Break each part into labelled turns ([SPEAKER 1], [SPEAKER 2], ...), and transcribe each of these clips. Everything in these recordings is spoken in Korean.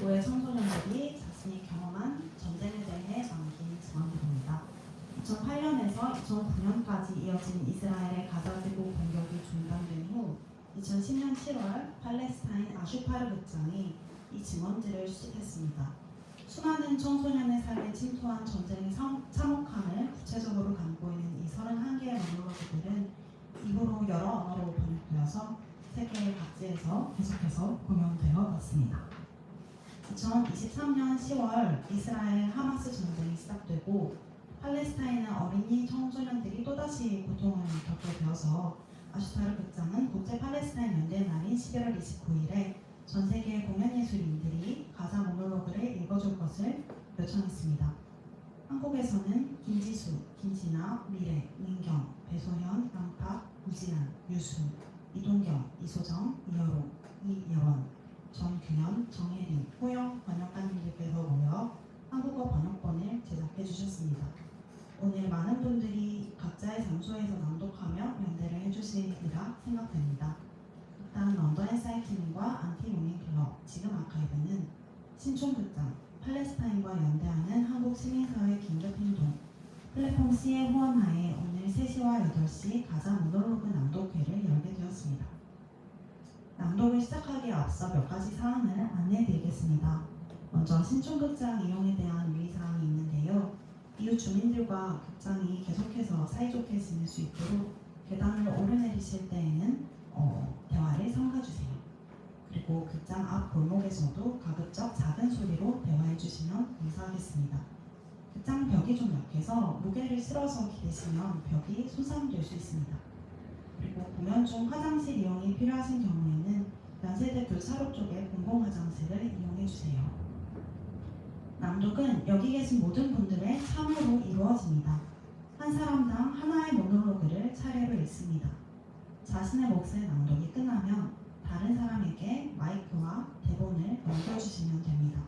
[SPEAKER 1] 대구의 청소년들이 자신이 경험한 전쟁에 대해 남긴 증언들입니다. 2008년에서 2009년까지 이어진 이스라엘의 가자지구 공격이 중단된 후 2010년 7월 팔레스타인 아슈파르 극장이 이 증언들을 수집했습니다. 수많은 청소년의 삶에 침투한 전쟁의 참혹함을 구체적으로 담고 있는 이 31개의 모놀로그들은 이후로 여러 언어로 번역되어서 세계 각지에서 계속해서 공연되어 왔습니다. 2023년 10월 이스라엘 하마스 전쟁이 시작되고 팔레스타인의 어린이 청소년들이 또다시 고통을 겪게 되어서 아슈파르 극장은 국제 팔레스타인 연대 날인 11월 29일에 전 세계 공연예술인들이 가자 모놀로그를 읽어줄 것을 요청했습니다. 한국에서는 김지수, 김진아, 미래, 민경, 배소현, 양팍, 우진한, 유수, 이동경, 이소정, 이여로, 이예원, 전규현, 정혜린, 호영 번역가님들께서 모여 한국어 번역본을 제작해 주셨습니다. 오늘 많은 분들이 각자의 장소에서 낭독하며 연대를 해주시리라 생각됩니다. 일단 런던 엔사이클링과 안티모닝클럽, 지금 아카이브는 신촌극장, 팔레스타인과 연대하는 한국시민사회 긴급행동, 플랫폼 C의 후원하에 오늘 3시와 8시 가자 모놀로그 낭독회를 열게 되었습니다. 낭독을 시작하기에 앞서 몇 가지 사항을 안내해드리겠습니다. 먼저 신촌극장 이용에 대한 유의사항이 있는데요. 이후 주민들과 극장이 계속해서 사이좋게 지낼 수 있도록 계단을 오르내리실 때에는 대화를 삼가주세요. 그리고 극장 앞 골목에서도 가급적 작은 소리로 대화해주시면 감사하겠습니다. 극장 벽이 좀 약해서 무게를 실어서 기대시면 벽이 손상될 수 있습니다. 그리고 공연 중 화장실 이용이 필요하신 경우에는 연세대 교차로 쪽의 공공화장실을 이용해주세요. 낭독은 여기 계신 모든 분들의 참여로 이루어집니다. 한 사람당 하나의 모놀로그를 차례로 읽습니다. 자신의 몫의 낭독이 끝나면 다른 사람에게 마이크와 대본을 넘겨주시면 됩니다.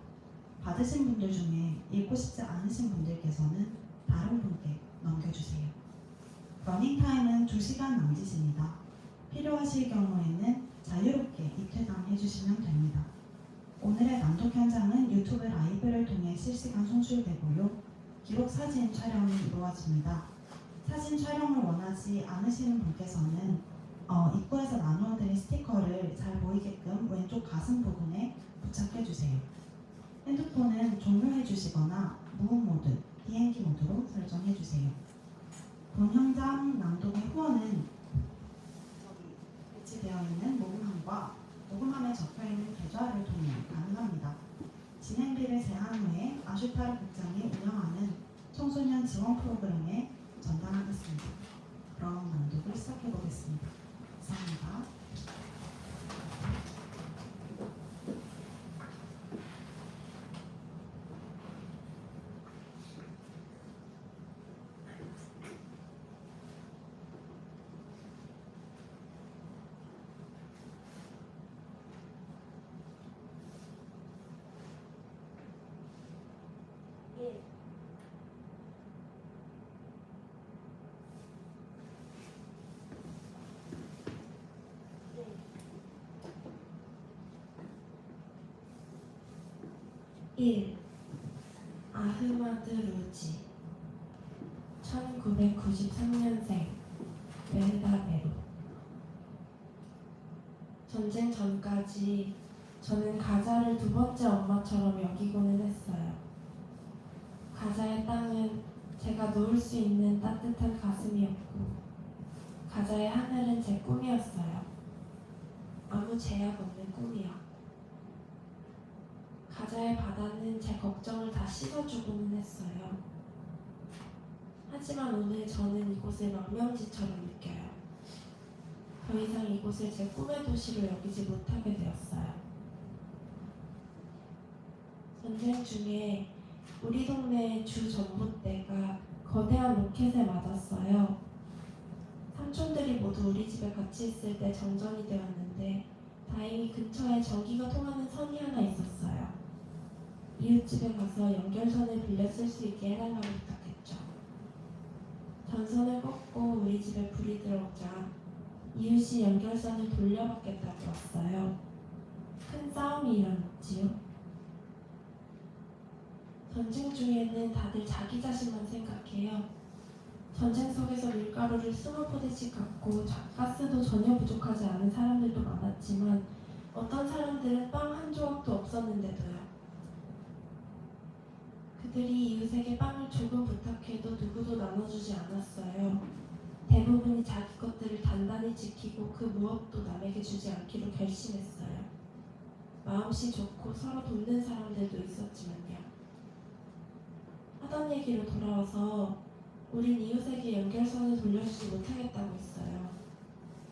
[SPEAKER 1] 받으신 분들 중에 읽고 싶지 않으신 분들께서는 다른 분께 넘겨주세요. 러닝타임은 2시간 남짓입니다. 필요하실 경우에는 자유롭게 입퇴장해주시면 됩니다. 오늘의 낭독 현장은 유튜브 라이브를 통해 실시간 송출되고요. 기록 사진 촬영이 이루어집니다. 사진 촬영을 원하지 않으시는 분께서는 입구에서 나누어드린 스티커를 잘 보이게끔 왼쪽 가슴 부분에 부착해주세요. 핸드폰은 종료해주시거나 무음 모드, 비행기 모드로 설정해주세요. 본 현장 낭독의 후원은 배치되어 있는 모금함과 모금함에 적혀있는 계좌를 통해 가능합니다. 진행비를 제한 후에 아슈파르 극장이 운영하는 청소년 지원 프로그램에 전달하겠습니다. 그럼 낭독을 시작해보겠습니다. 감사합니다.
[SPEAKER 2] 일. 아흐마드 루지 1993년생 멜다베로. 전쟁 전까지 저는 가자를 두 번째 엄마처럼 여기고는 했어요. 가자의 땅은 제가 누울 수 있는 따뜻한 가슴이었고 가자의 하늘은 제 꿈이었어요. 아무 제약 없는 꿈이요. 가자의 바다는 제 걱정을 다 씻어주고는 했어요. 하지만 오늘 저는 이곳을 망명지처럼 느껴요. 더 이상 이곳을 제 꿈의 도시로 여기지 못하게 되었어요. 전쟁 중에 우리 동네의 주 전봇대가 거대한 로켓에 맞았어요. 삼촌들이 모두 우리 집에 같이 있을 때 정전이 되었는데 다행히 근처에 전기가 통하는 선이 하나 있었어요. 이웃집에 가서 연결선을 빌려 쓸 수 있게 해달라고 부탁했죠. 전선을 꺾고 우리 집에 불이 들어오자 이웃이 연결선을 돌려받겠다고 왔어요. 큰 싸움이 일어났지요. 전쟁 중에는 다들 자기 자신만 생각해요. 전쟁 속에서 밀가루를 20포대씩 갖고 가스도 전혀 부족하지 않은 사람들도 많았지만 어떤 사람들은 빵 한 조각도 없었는데도요. 그들이 이웃에게 빵을 조금 부탁해도 누구도 나눠주지 않았어요. 대부분이 자기 것들을 단단히 지키고 그 무엇도 남에게 주지 않기로 결심했어요. 마음씨 좋고 서로 돕는 사람들도 있었지만요. 하던 얘기로 돌아와서 우린 이웃에게 연결선을 돌려주지 못하겠다고 했어요.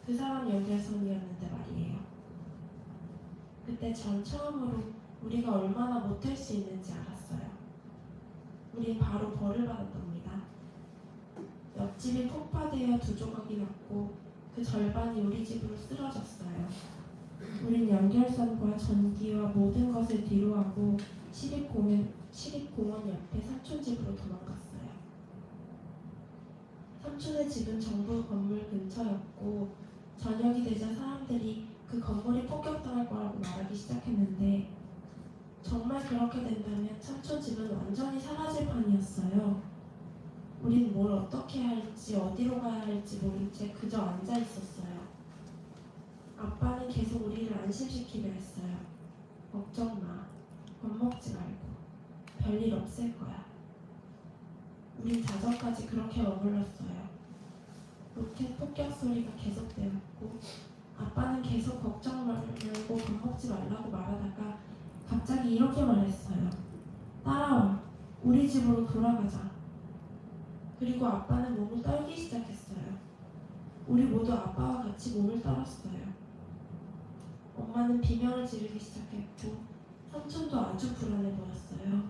[SPEAKER 2] 그 사람 연결선이었는데 말이에요. 그때 전 처음으로 우리가 얼마나 못할 수 있는지 알았어요. 우린 바로 벌을 받았답니다. 옆집이 폭파되어 2조각이 났고 그 절반이 우리 집으로 쓰러졌어요. 우린 연결선과 전기와 모든 것을 뒤로하고 시립공원 옆에 삼촌 집으로 도망갔어요. 삼촌의 집은 정부 건물 근처였고 저녁이 되자 사람들이 그 건물이 폭격당할 거라고 말하기 시작했는데 정말 그렇게 된다면 삼촌 집은 완전히 사라질 판이었어요. 우린 뭘 어떻게 할지 어디로 가야 할지 모른 채 그저 앉아 있었어요. 아빠는 계속 우리를 안심시키려 했어요. 걱정 마. 겁먹지 말고. 별일 없을 거야. 우린 자정까지 그렇게 머물렀어요. 로켓 폭격 소리가 계속되었고 아빠는 계속 걱정 말고 겁먹지 말라고 말하다가 갑자기 이렇게 말했어요. 따라와. 우리 집으로 돌아가자. 그리고 아빠는 몸을 떨기 시작했어요. 우리 모두 아빠와 같이 몸을 떨었어요. 엄마는 비명을 지르기 시작했고 삼촌도 아주 불안해 보였어요.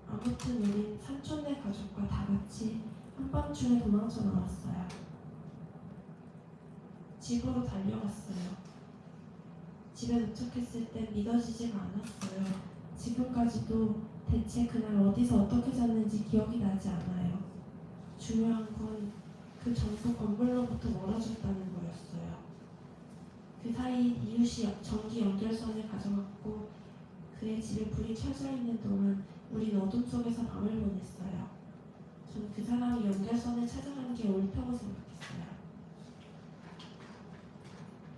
[SPEAKER 2] 아무튼 우린 삼촌네 가족과 다 같이 한밤중에 도망쳐 나왔어요. 집으로 달려갔어요. 집에 도착했을 땐 믿어지지가 않았어요. 지금까지도 대체 그날 어디서 어떻게 잤는지 기억이 나지 않아요. 중요한 건 그 정부 건물로부터 멀어졌다는 거였어요. 그 사이 이웃이 전기 연결선을 가져갔고 그의 집에 불이 켜져 있는 동안 우린 어둠 속에서 밤을 보냈어요. 전 그 사람이 연결선을 찾아가는 게 옳다고 생각했어요.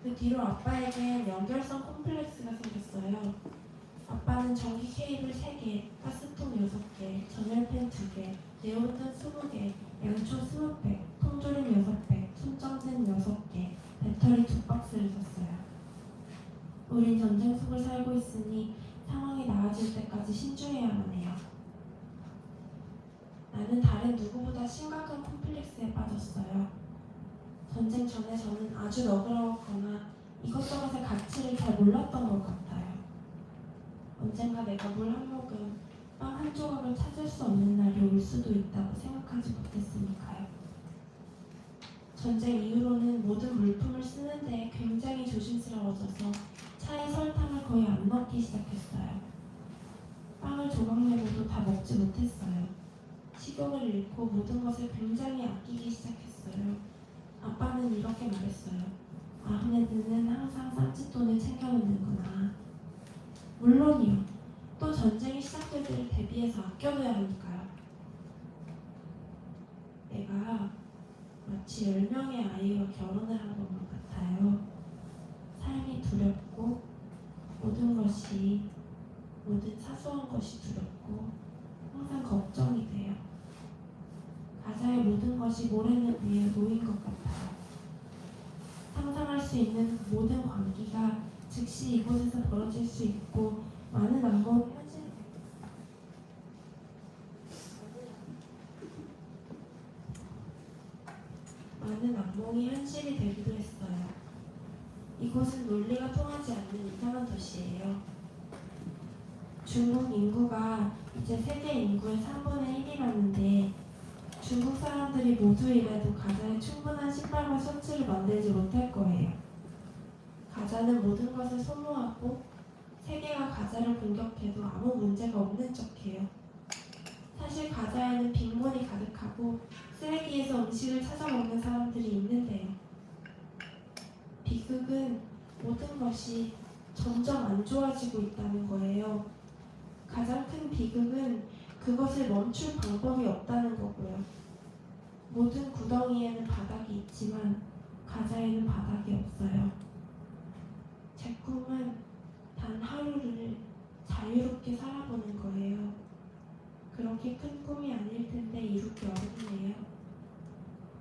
[SPEAKER 2] 그 뒤로 아빠에겐 연결선 콤플렉스가 생겼어요. 아빠는 전기 케이블 3개, 가스통 6개, 전열팬 2개, 네온灯 20개, 양초 20팩, 통조림 6팩, 손전등 6개, 배터리 2박스를 샀어요. 우린 전쟁 속을 살고 있으니 상황이 나아질 때까지 신중해야만 해요. 나는 다른 누구보다 심각한 콤플렉스에 빠졌어요. 전쟁 전에 저는 아주 너그러웠거나 이것저것의 가치를 잘 몰랐던 것 같아요. 언젠가 내가 물 한 모금, 빵 한 조각을 찾을 수 없는 날이 올 수도 있다고 생각하지 못했으니까요. 전쟁 이후로는 모든 물품을 쓰는 데에 굉장히 조심스러워져서 차에 설탕을 거의 안 넣기 시작했어요. 빵을 조각 내고도 다 먹지 못했어요. 식욕을 잃고 모든 것을 굉장히 아끼기 시작했어요. 아빠는 이렇게 말했어요. 아흐메드는 항상 쌈짓돈을 챙겨놓는구나. 물론이요. 또 전쟁이 시작될 때를 대비해서 아껴둬야 하니까요. 내가 마치 10명의 아이와 결혼을 한 것만 같아요. 삶이 두렵고 모든 사소한 것이 두렵고 항상 걱정이 돼요. 가자의 모든 것이 모래는 위에 놓인 것 같아요. 상상할 수 있는 모든 광기가 즉시 이곳에서 벌어질 수 있고 많은 악몽이 현실이 되기도 했어요. 이곳은 논리가 통하지 않는 이상한 도시예요. 중국 인구가 이제 세계 인구의 3분의 1이라는데 중국 사람들이 모두 일해도 가자에 충분한 신발과 셔츠를 만들지 못할 거예요. 가자는 모든 것을 소모하고 세계가 가자를 공격해도 아무 문제가 없는 척해요. 사실 가자에는 빈곤이 가득하고 쓰레기에서 음식을 찾아 먹는 사람들이 있는데요. 비극은 모든 것이 점점 안 좋아지고 있다는 거예요. 가장 큰 비극은 그것을 멈출 방법이 없다는 거고요. 모든 구덩이에는 바닥이 있지만 가자에는 바닥이 없어요. 제 꿈은 단 하루를 자유롭게 살아보는 거예요. 그렇게 큰 꿈이 아닐 텐데 이루기 어렵네요.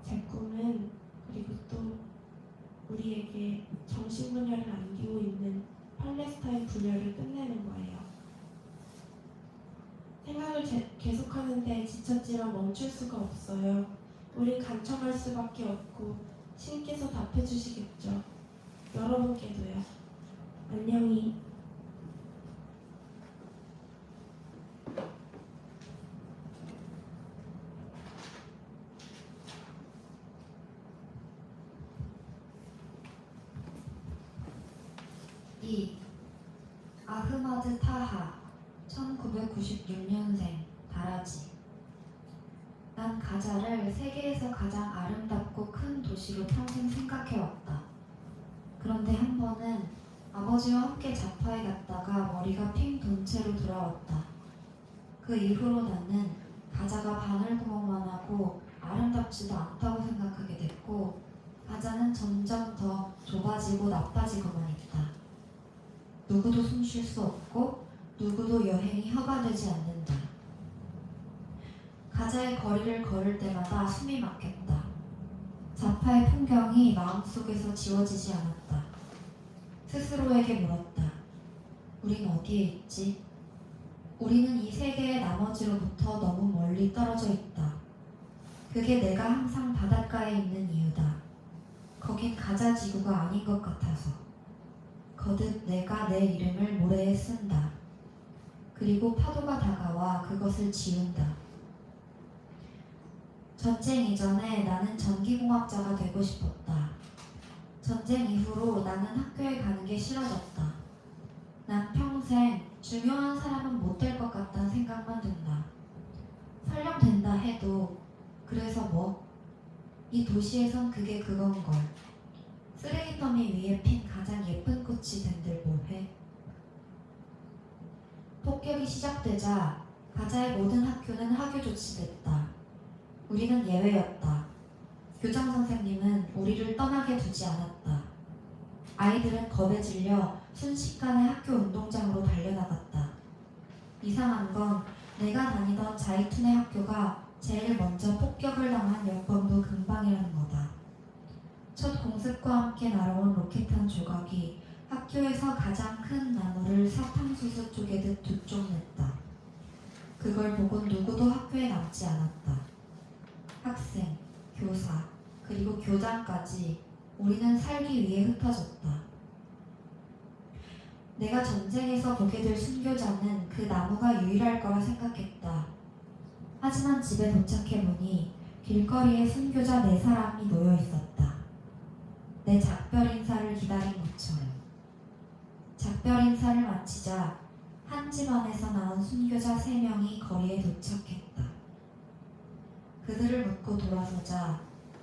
[SPEAKER 2] 제 꿈은 그리고 또 우리에게 정신분열을 안기고 있는 팔레스타인 분열을 끝내는 거예요. 생각을 계속하는데 지쳤지만 멈출 수가 없어요. 우린 간청할 수밖에 없고 신께서 답해주시겠죠. 여러분께도요. 안녕히.
[SPEAKER 3] 이 아흐마드 타하 1996년생 다라지. 난 가자를 세계에서 가장 아름답고 큰 도시로 평생 생각해왔다. 그런데 한 번은 아버지와 함께 자파에 갔다가 머리가 핑 돈 채로 돌아왔다. 그 이후로 나는 가자가 바늘구멍만 하고 아름답지도 않다고 생각하게 됐고, 가자는 점점 더 좁아지고 나빠지고만 있다. 누구도 숨 쉴 수 없고 누구도 여행이 허가되지 않는다. 가자의 거리를 걸을 때마다 숨이 막혔다. 자파의 풍경이 마음속에서 지워지지 않았다. 스스로에게 물었다. 우린 어디에 있지? 우리는 이 세계의 나머지로부터 너무 멀리 떨어져 있다. 그게 내가 항상 바닷가에 있는 이유다. 거긴 가자 지구가 아닌 것 같아서. 거듭 내가 내 이름을 모래에 쓴다. 그리고 파도가 다가와 그것을 지운다. 전쟁 이전에 나는 전기공학자가 되고 싶었다. 전쟁 이후로 나는 학교에 가는 게 싫어졌다. 난 평생 중요한 사람은 못 될 것 같다는 생각만 든다. 설령 된다 해도 그래서 뭐? 이 도시에선 그게 그건걸. 쓰레기 더미 위에 핀 가장 예쁜 꽃이 된들 뭐해? 폭격이 시작되자 가자의 모든 학교는 하교 조치됐다. 우리는 예외였다. 교장 선생님은 우리를 떠나게 두지 않았다. 아이들은 겁에 질려 순식간에 학교 운동장으로 달려나갔다. 이상한 건 내가 다니던 자이툰의 학교가 제일 먼저 폭격을 당한 여건도 금방이라는 거다. 첫 공습과 함께 날아온 로켓 한 조각이 학교에서 가장 큰 나무를 사탕수수 쪼개듯 두 쪽 냈다. 그걸 보고 누구도 학교에 남지 않았다. 학생, 교사, 그리고 교장까지 우리는 살기 위해 흩어졌다. 내가 전쟁에서 보게 될 순교자는 그 나무가 유일할 거라 생각했다. 하지만 집에 도착해보니 길거리에 순교자 4사람이 놓여 있었다. 내 작별 인사를 기다린 것처럼. 작별 인사를 마치자 한 집안에서 나온 순교자 3명이 거리에 도착했다. 그들을 묻고 돌아서자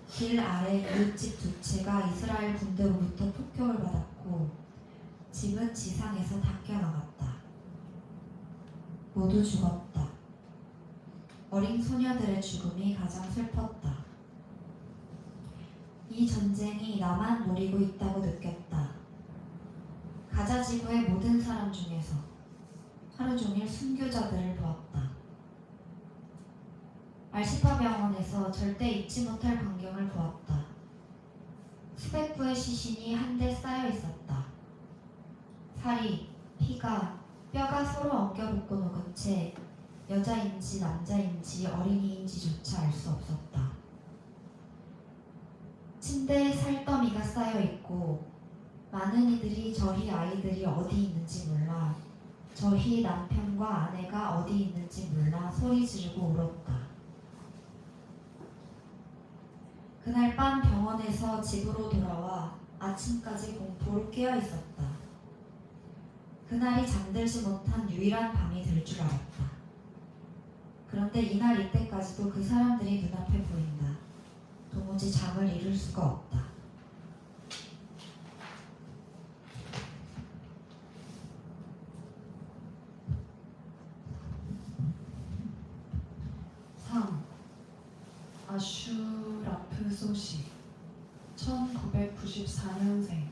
[SPEAKER 3] 길 아래 이웃집 2채가 이스라엘 군대로부터 폭격을 받았고 집은 지상에서 닦여나갔다. 모두 죽었다. 어린 소녀들의 죽음이 가장 슬펐다. 이 전쟁이 나만 노리고 있다고 느꼈다. 가자 지구의 모든 사람 중에서 하루 종일 순교자들을 보았다. 알시파 병원에서 절대 잊지 못할 광경을 보았다. 수백 구의 시신이 한데 쌓여 있었다. 살이, 피가, 뼈가 서로 엉겨붙고 녹은 채 여자인지 남자인지 어린이인지조차 알 수 없었다. 침대에 살더미가 쌓여 있고 많은 이들이 저희 아이들이 어디 있는지 몰라, 저희 남편과 아내가 어디 있는지 몰라 소리 지르고 울었다. 그날 밤 병원에서 집으로 돌아와 아침까지 공포로 깨어 있었다. 그날이 잠들지 못한 유일한 밤이 될 줄 알았다. 그런데 이날 이때까지도 그 사람들이 눈앞에 보인다. 도무지 잠을 이룰 수가 없다.
[SPEAKER 4] 소식 1994년생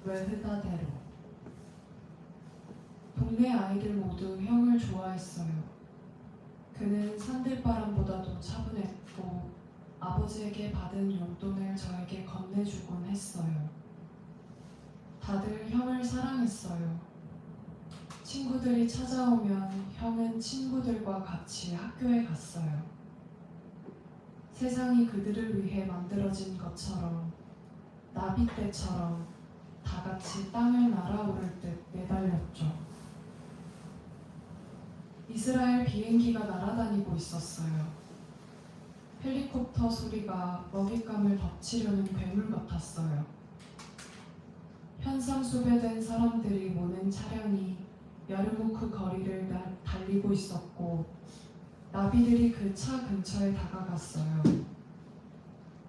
[SPEAKER 4] 외흐다대로 동네 아이들 모두 형을 좋아했어요. 그는 산들바람보다도 차분했고 아버지에게 받은 용돈을 저에게 건네주곤 했어요. 다들 형을 사랑했어요. 친구들이 찾아오면 형은 친구들과 같이 학교에 갔어요. 세상이 그들을 위해 만들어진 것처럼 나비떼처럼 다 같이 땅을 날아오를 듯 매달렸죠. 이스라엘 비행기가 날아다니고 있었어요. 헬리콥터 소리가 먹잇감을 덮치려는 괴물 같았어요. 현상수배된 사람들이 모는 차량이 야르무크 거리를 달리고 있었고 나비들이 그 차 근처에 다가갔어요.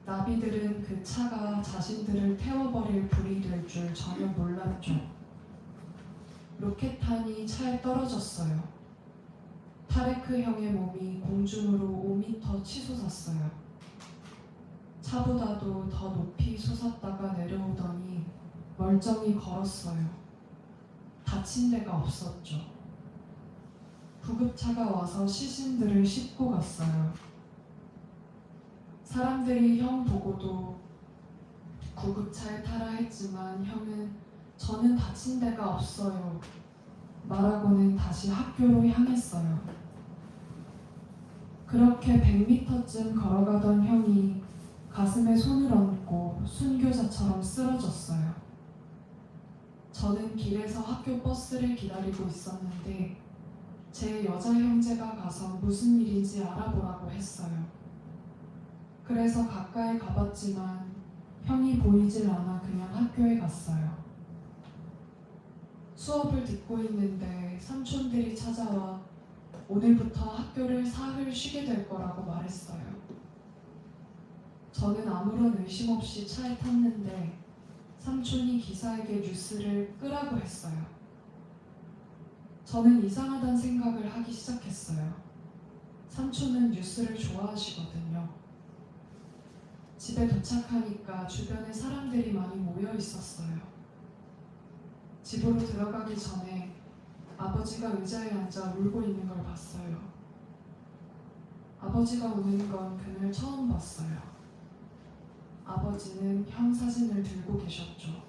[SPEAKER 4] 나비들은 그 차가 자신들을 태워버릴 불이 될 줄 전혀 몰랐죠. 로켓탄이 차에 떨어졌어요. 타레크 형의 몸이 공중으로 5m 치솟았어요. 차보다도 더 높이 솟았다가 내려오더니 멀쩡히 걸었어요. 다친 데가 없었죠. 구급차가 와서 시신들을 싣고 갔어요. 사람들이 형 보고도 구급차에 타라 했지만 형은 저는 다친 데가 없어요 말하고는 다시 학교로 향했어요. 그렇게 100m쯤 걸어가던 형이 가슴에 손을 얹고 순교자처럼 쓰러졌어요. 저는 길에서 학교 버스를 기다리고 있었는데 제 여자 형제가 가서 무슨 일인지 알아보라고 했어요. 그래서 가까이 가봤지만 형이 보이질 않아 그냥 학교에 갔어요. 수업을 듣고 있는데 삼촌들이 찾아와 오늘부터 학교를 사흘 쉬게 될 거라고 말했어요. 저는 아무런 의심 없이 차에 탔는데 삼촌이 기사에게 뉴스를 끄라고 했어요. 저는 이상하다는 생각을 하기 시작했어요. 삼촌은 뉴스를 좋아하시거든요. 집에 도착하니까 주변에 사람들이 많이 모여 있었어요. 집으로 들어가기 전에 아버지가 의자에 앉아 울고 있는 걸 봤어요. 아버지가 우는 건 그날 처음 봤어요. 아버지는 형 사진을 들고 계셨죠.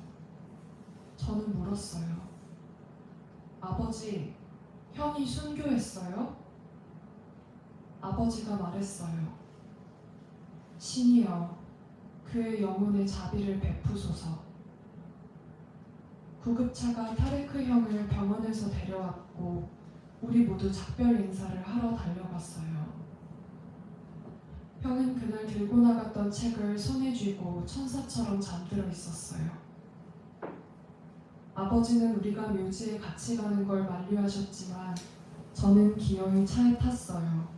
[SPEAKER 4] 저는 물었어요. 아버지, 형이 순교했어요? 아버지가 말했어요. 신이여, 그의 영혼에 자비를 베푸소서. 구급차가 타레크 형을 병원에서 데려왔고 우리 모두 작별 인사를 하러 달려갔어요. 형은 그날 들고 나갔던 책을 손에 쥐고 천사처럼 잠들어 있었어요. 아버지는 우리가 묘지에 같이 가는 걸 만류하셨지만 저는 기어이 차에 탔어요.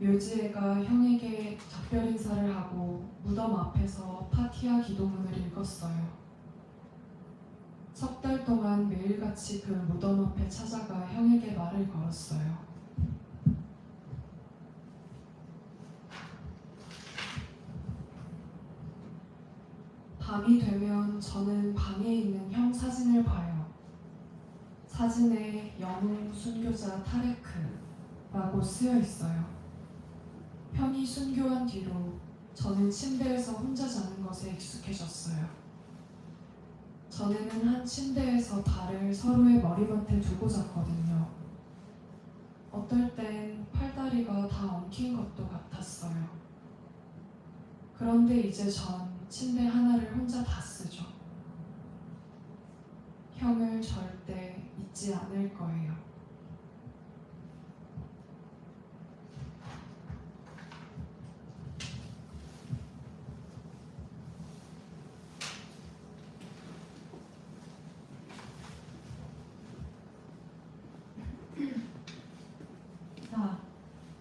[SPEAKER 4] 묘지에가 형에게 작별 인사를 하고 무덤 앞에서 파티아 기도문을 읽었어요. 석 달 동안 매일같이 그 무덤 앞에 찾아가 형에게 말을 걸었어요. 밤이 되면 저는 방에 있는 형 사진을 봐요. 사진에 영웅 순교자 타레크라고 쓰여 있어요. 형이 순교한 뒤로 저는 침대에서 혼자 자는 것에 익숙해졌어요. 전에는 한 침대에서 발을 서로의 머리맡에 두고 잤거든요. 어떨 땐 팔다리가 다 엉킨 것도 같았어요. 그런데 이제 전 침대 하나를 혼자 다 쓰죠. 형을 절대 잊지 않을 거예요.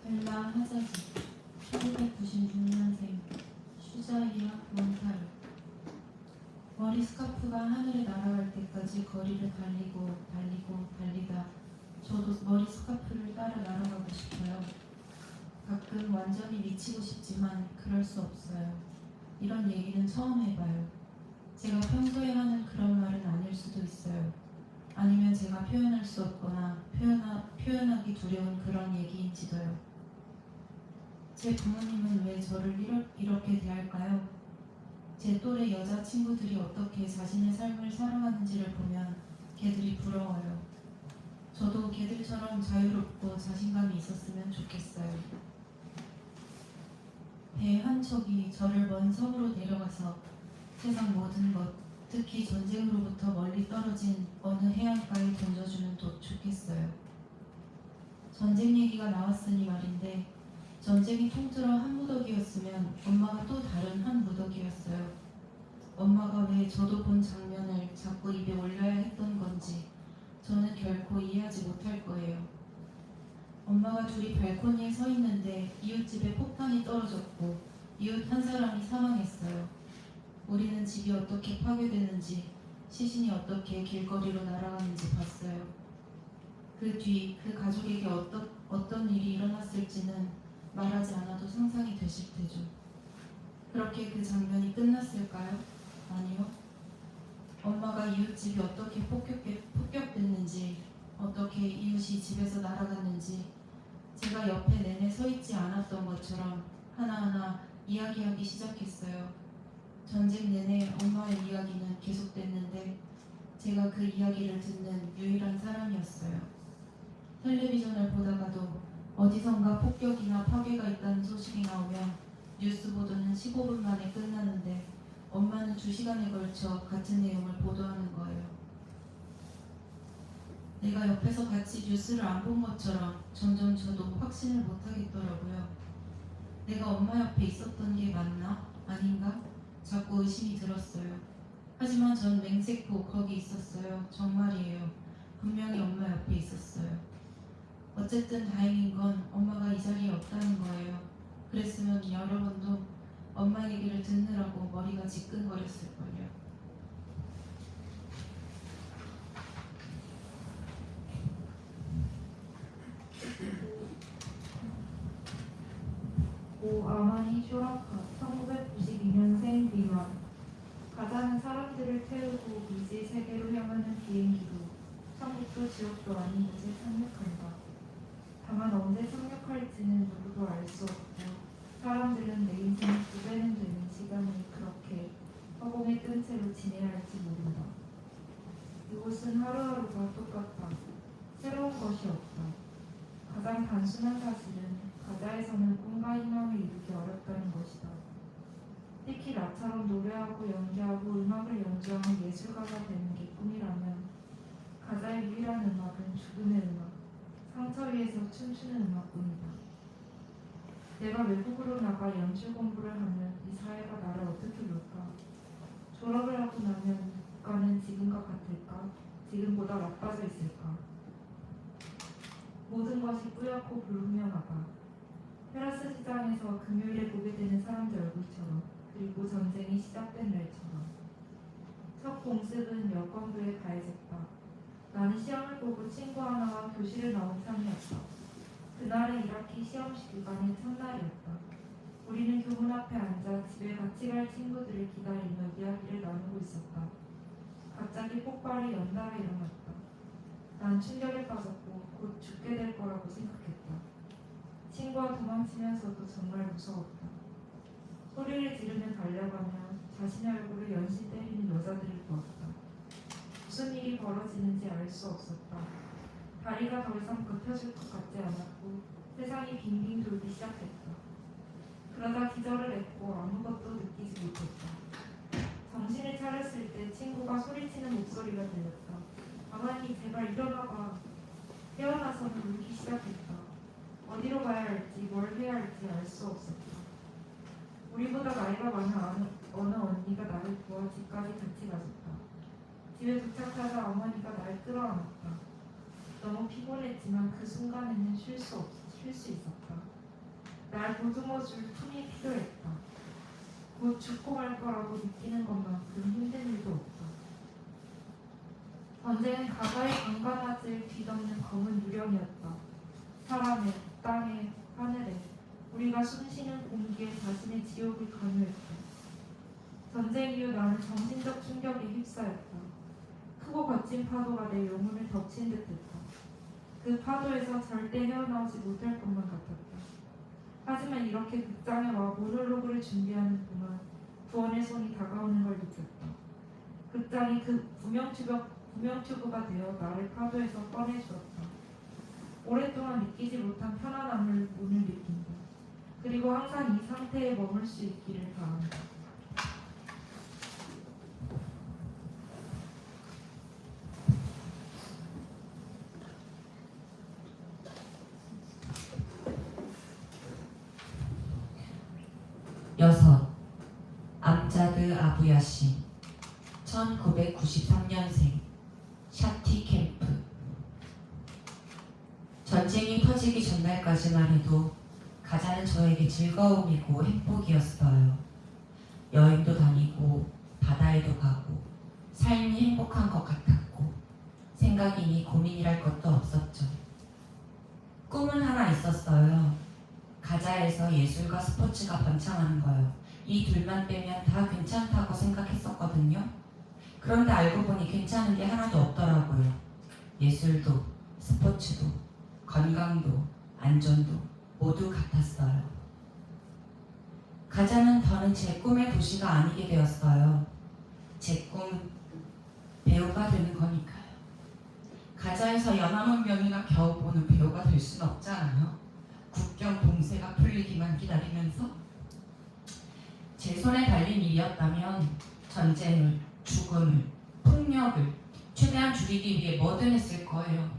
[SPEAKER 5] 벨라 하자지 1996년생 슈자이아 몬타르 머리 스카프가 하늘에 날아갈 때까지 거리를 달리다 저도 머리 스카프를 따라 날아가고 싶어요. 가끔 완전히 미치고 싶지만 그럴 수 없어요. 이런 얘기는 처음 해봐요. 제가 평소에 하는 그런 말은 아닐 수도 있어요. 아니면 제가 표현할 수 없거나 표현하기 두려운 그런 얘기인지도요. 제 부모님은 왜 저를 이렇게 대할까요? 제 또래 여자 친구들이 어떻게 자신의 삶을 살아가는지를 보면 걔들이 부러워요. 저도 걔들처럼 자유롭고 자신감이 있었으면 좋겠어요. 배 한 척이 저를 먼 섬으로 데려가서 세상 모든 것, 특히 전쟁으로부터 멀리 떨어진 어느 해안가에 던져주면 더 좋겠어요. 전쟁 얘기가 나왔으니 말인데 전쟁이 통틀어 한 무더기였으면 엄마가 또 다른 한 무더기였어요. 엄마가 왜 저도 본 장면을 자꾸 입에 올려야 했던 건지 저는 결코 이해하지 못할 거예요. 엄마가 둘이 발코니에 서 있는데 이웃집에 폭탄이 떨어졌고 이웃 한 사람이 사망했어요. 우리는 집이 어떻게 파괴되는지 시신이 어떻게 길거리로 날아가는지 봤어요. 그 뒤 그 가족에게 어떤 일이 일어났을지는 말하지 않아도 상상이 되실 테죠. 그렇게 그 장면이 끝났을까요? 아니요. 엄마가 이웃집이 어떻게 폭격됐는지, 어떻게 이웃이 집에서 날아갔는지 제가 옆에 내내 서 있지 않았던 것처럼 하나하나 이야기하기 시작했어요. 전쟁 내내 엄마의 이야기는 계속됐는데 제가 그 이야기를 듣는 유일한 사람이었어요. 텔레비전을 보다가도 어디선가 폭격이나 파괴가 있다는 소식이 나오면 뉴스 보도는 15분 만에 끝나는데 엄마는 2시간에 걸쳐 같은 내용을 보도하는 거예요. 내가 옆에서 같이 뉴스를 안 본 것처럼 점점 저도 확신을 못 하겠더라고요. 내가 엄마 옆에 있었던 게 맞나? 아닌가? 자꾸 의심이 들었어요. 하지만 전 맹세코 거기 있었어요. 정말이에요. 분명히 엄마 옆에 있었어요. 어쨌든 다행인 건 엄마가 이 자리에 없다는 거예요. 그랬으면 여러 번도 엄마 얘기를 듣느라고 머리가 지끈거렸을걸요.
[SPEAKER 6] 오 아마니 쇼라카 1992년생 미완 가자는 사람들을 태우고 미지 세계로 향하는 비행기로 천국도 지옥도 아닌 곳에 착륙한다. 다만 언제 착륙할지는 누구도 알 수 없고 사람들은 내 인생의 2배는 되는 시간을 그렇게 허공에 뜬 채로 지내야 할지 모른다. 이곳은 하루하루가 똑같다. 새로운 것이 없다. 가장 단순한 사실은 가자에서는 꿈과 희망을 이루기 어렵다는 것이다. 특히 나처럼 노래하고 연기하고 음악을 연주하는 예술가가 되는 게 꿈이라면 가자의 유일한 음악은 죽음의 음악, 상처 위에서 춤추는 음악뿐이다. 내가 외국으로 나가 연출 공부를 하면 이 사회가 나를 어떻게 볼까? 졸업을 하고 나면 국가는 지금과 같을까? 지금보다 나빠져 있을까? 모든 것이 뿌옇고 불분명하다. 테라스 시장에서 금요일에 보게 되는 사람들 얼굴처럼, 그리고 전쟁이 시작된 날처럼. 첫 공습은 여권부에 가해졌다. 나는 시험을 보고 친구 하나와 교실을 나온 상이었다. 그날은 이라키 시험식 기간의 첫날이었다. 우리는 교문 앞에 앉아 집에 같이 갈 친구들을 기다리며 이야기를 나누고 있었다. 갑자기 폭발이 연달아 일어났다. 난 충격에 빠졌고 곧 죽게 될 거라고 생각했다. 친구와 도망치면서도 정말 무서웠다. 소리를 지르며 달려가며 자신의 얼굴을 연신 때리는 여자들을 보았다. 무슨 일이 벌어지는지 알 수 없었다. 다리가 더 이상 버텨줄 것 같지 않았고 세상이 빙빙 돌기 시작했다. 그러다 기절을 했고 아무것도 느끼지 못했다. 정신을 차렸을 때 친구가 소리치는 목소리가 들렸다. 아마니 제발 일어나봐. 깨어나서는 울기 시작했다. 어디로 가야 할지 뭘 해야 할지 알 수 없었다. 우리보다 나이가 많은 어느 언니가 나를 도와 집까지 같이 가졌다. 집에 도착하자 어머니가 날 끌어안았다. 너무 피곤했지만 그 순간에는 쉴 수 있었다. 날 보듬어줄 품이 필요했다. 곧 죽고 말 거라고 느끼는 것만큼 힘든 일도 없다. 전쟁은 가가의 강간아지를 뒤덮는 검은 유령이었다. 사람에, 땅에, 하늘에 우리가 숨쉬는 공기에 자신의 지옥을 강요했다. 전쟁 이후 나는 정신적 충격에 휩싸였다. 크고 거친 파도가 내 영혼을 덮친 듯했다. 그 파도에서 절대 헤어나오지 못할 것만 같았다. 하지만 이렇게 극장에 와 모놀로그를 준비하는 동안 구원의 손이 다가오는 걸 느꼈다. 극장이 그 구명튜브가 되어 나를 파도에서 꺼내주었다. 오랫동안 느끼지 못한 편안함을 오늘 느낀다. 그리고 항상 이 상태에 머물 수 있기를 바란다.
[SPEAKER 7] 여섯, 암자드 아부야신 1993년생 샤티 캠프. 전쟁이 터지기 전날까지만 해도 가자는 저에게 즐거움이고 행복이었어요. 여행도 다니고 바다에도 가고 삶이 행복한 것 같았고 생각이니 고민이랄 것도 없었죠. 꿈은 하나 있었어요. 가자에서 예술과 스포츠가 번창하는 거요. 이 둘만 빼면 다 괜찮다고 생각했었거든요. 그런데 알고 보니 괜찮은 게 하나도 없더라고요. 예술도, 스포츠도, 건강도, 안전도 모두 같았어요. 가자는 더는 제 꿈의 도시가 아니게 되었어요. 제 꿈은 배우가 되는 거니까요. 가자에서 연합 명이나 겨우 보는 배우가 될 수는 없잖아요. 국경 봉쇄가 풀리기만 기다리면서. 제 손에 달린 일이었다면 전쟁을, 죽음을, 폭력을 최대한 줄이기 위해 뭐든 했을 거예요.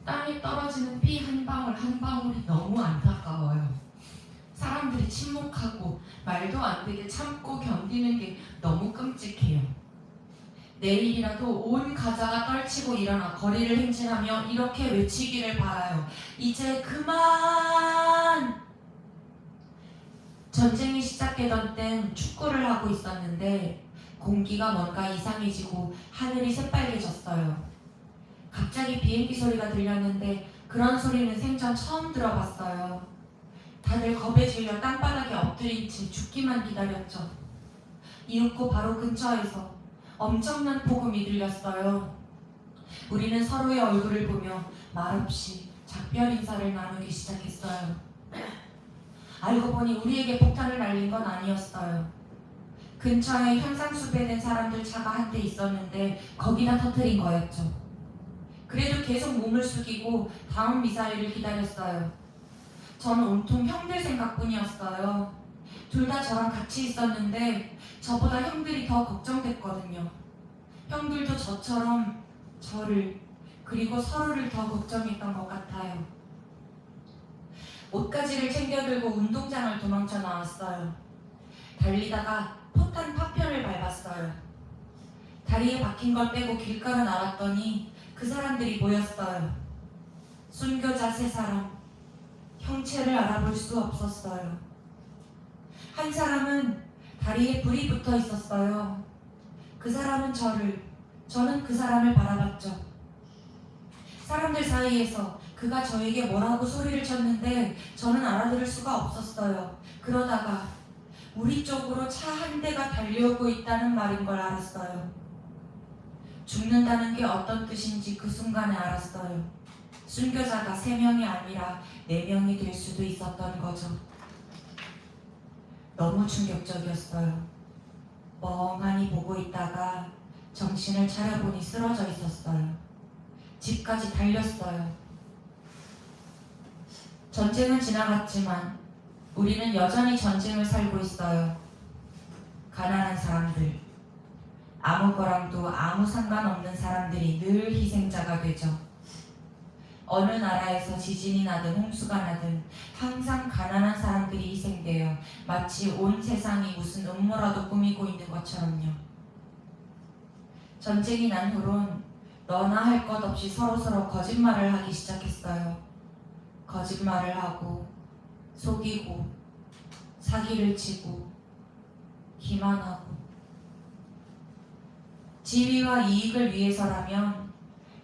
[SPEAKER 7] 땅에 떨어지는 피 한 방울 한 방울이 너무 안타까워요. 사람들이 침묵하고 말도 안 되게 참고 견디는 게 너무 끔찍해요. 내일이라도 온 가자가 떨치고 일어나 거리를 행진하며 이렇게 외치기를 바라요. 이제 그만! 전쟁이 시작되던 땐 축구를 하고 있었는데 공기가 뭔가 이상해지고 하늘이 새빨개졌어요. 갑자기 비행기 소리가 들렸는데 그런 소리는 생전 처음 들어봤어요. 다들 겁에 질려 땅바닥에 엎드린 채 죽기만 기다렸죠. 이윽고 바로 근처에서 엄청난 폭음이 들렸어요. 우리는 서로의 얼굴을 보며 말없이 작별 인사를 나누기 시작했어요. 알고 보니 우리에게 폭탄을 날린 건 아니었어요. 근처에 현상수배된 사람들 차가 한 대 있었는데 거기다 터뜨린 거였죠. 그래도 계속 몸을 숙이고 다음 미사일을 기다렸어요. 저는 온통 형들 생각뿐이었어요. 둘 다 저랑 같이 있었는데 저보다 형들이 더 걱정됐거든요. 형들도 저처럼 저를 그리고 서로를 더 걱정했던 것 같아요. 옷가지를 챙겨 들고 운동장을 도망쳐 나왔어요. 달리다가 포탄 파편을 밟았어요. 다리에 박힌 걸 빼고 길가로 나왔더니 그 사람들이 모였어요. 순교자 세 사람. 형체를 알아볼 수 없었어요. 한 사람은 다리에 불이 붙어 있었어요. 그 사람은 저는 그 사람을 바라봤죠. 사람들 사이에서 그가 저에게 뭐라고 소리를 쳤는데 저는 알아들을 수가 없었어요. 그러다가 우리 쪽으로 차 한 대가 달려오고 있다는 말인 걸 알았어요. 죽는다는 게 어떤 뜻인지 그 순간에 알았어요. 순교자가 3명이 아니라 4명이 될 수도 있었던 거죠. 너무 충격적이었어요. 멍하니 보고 있다가 정신을 차려보니 쓰러져 있었어요. 집까지 달렸어요. 전쟁은 지나갔지만 우리는 여전히 전쟁을 살고 있어요. 가난한 사람들, 아무거랑도 아무 상관없는 사람들이 늘 희생자가 되죠. 어느 나라에서 지진이 나든 홍수가 나든 항상 가난한 사람들이 희생되어 마치 온 세상이 무슨 음모라도 꾸미고 있는 것처럼요. 전쟁이 난 후론 너나 할 것 없이 서로서로 거짓말을 하기 시작했어요. 거짓말을 하고 속이고 사기를 치고 기만하고. 지위와 이익을 위해서라면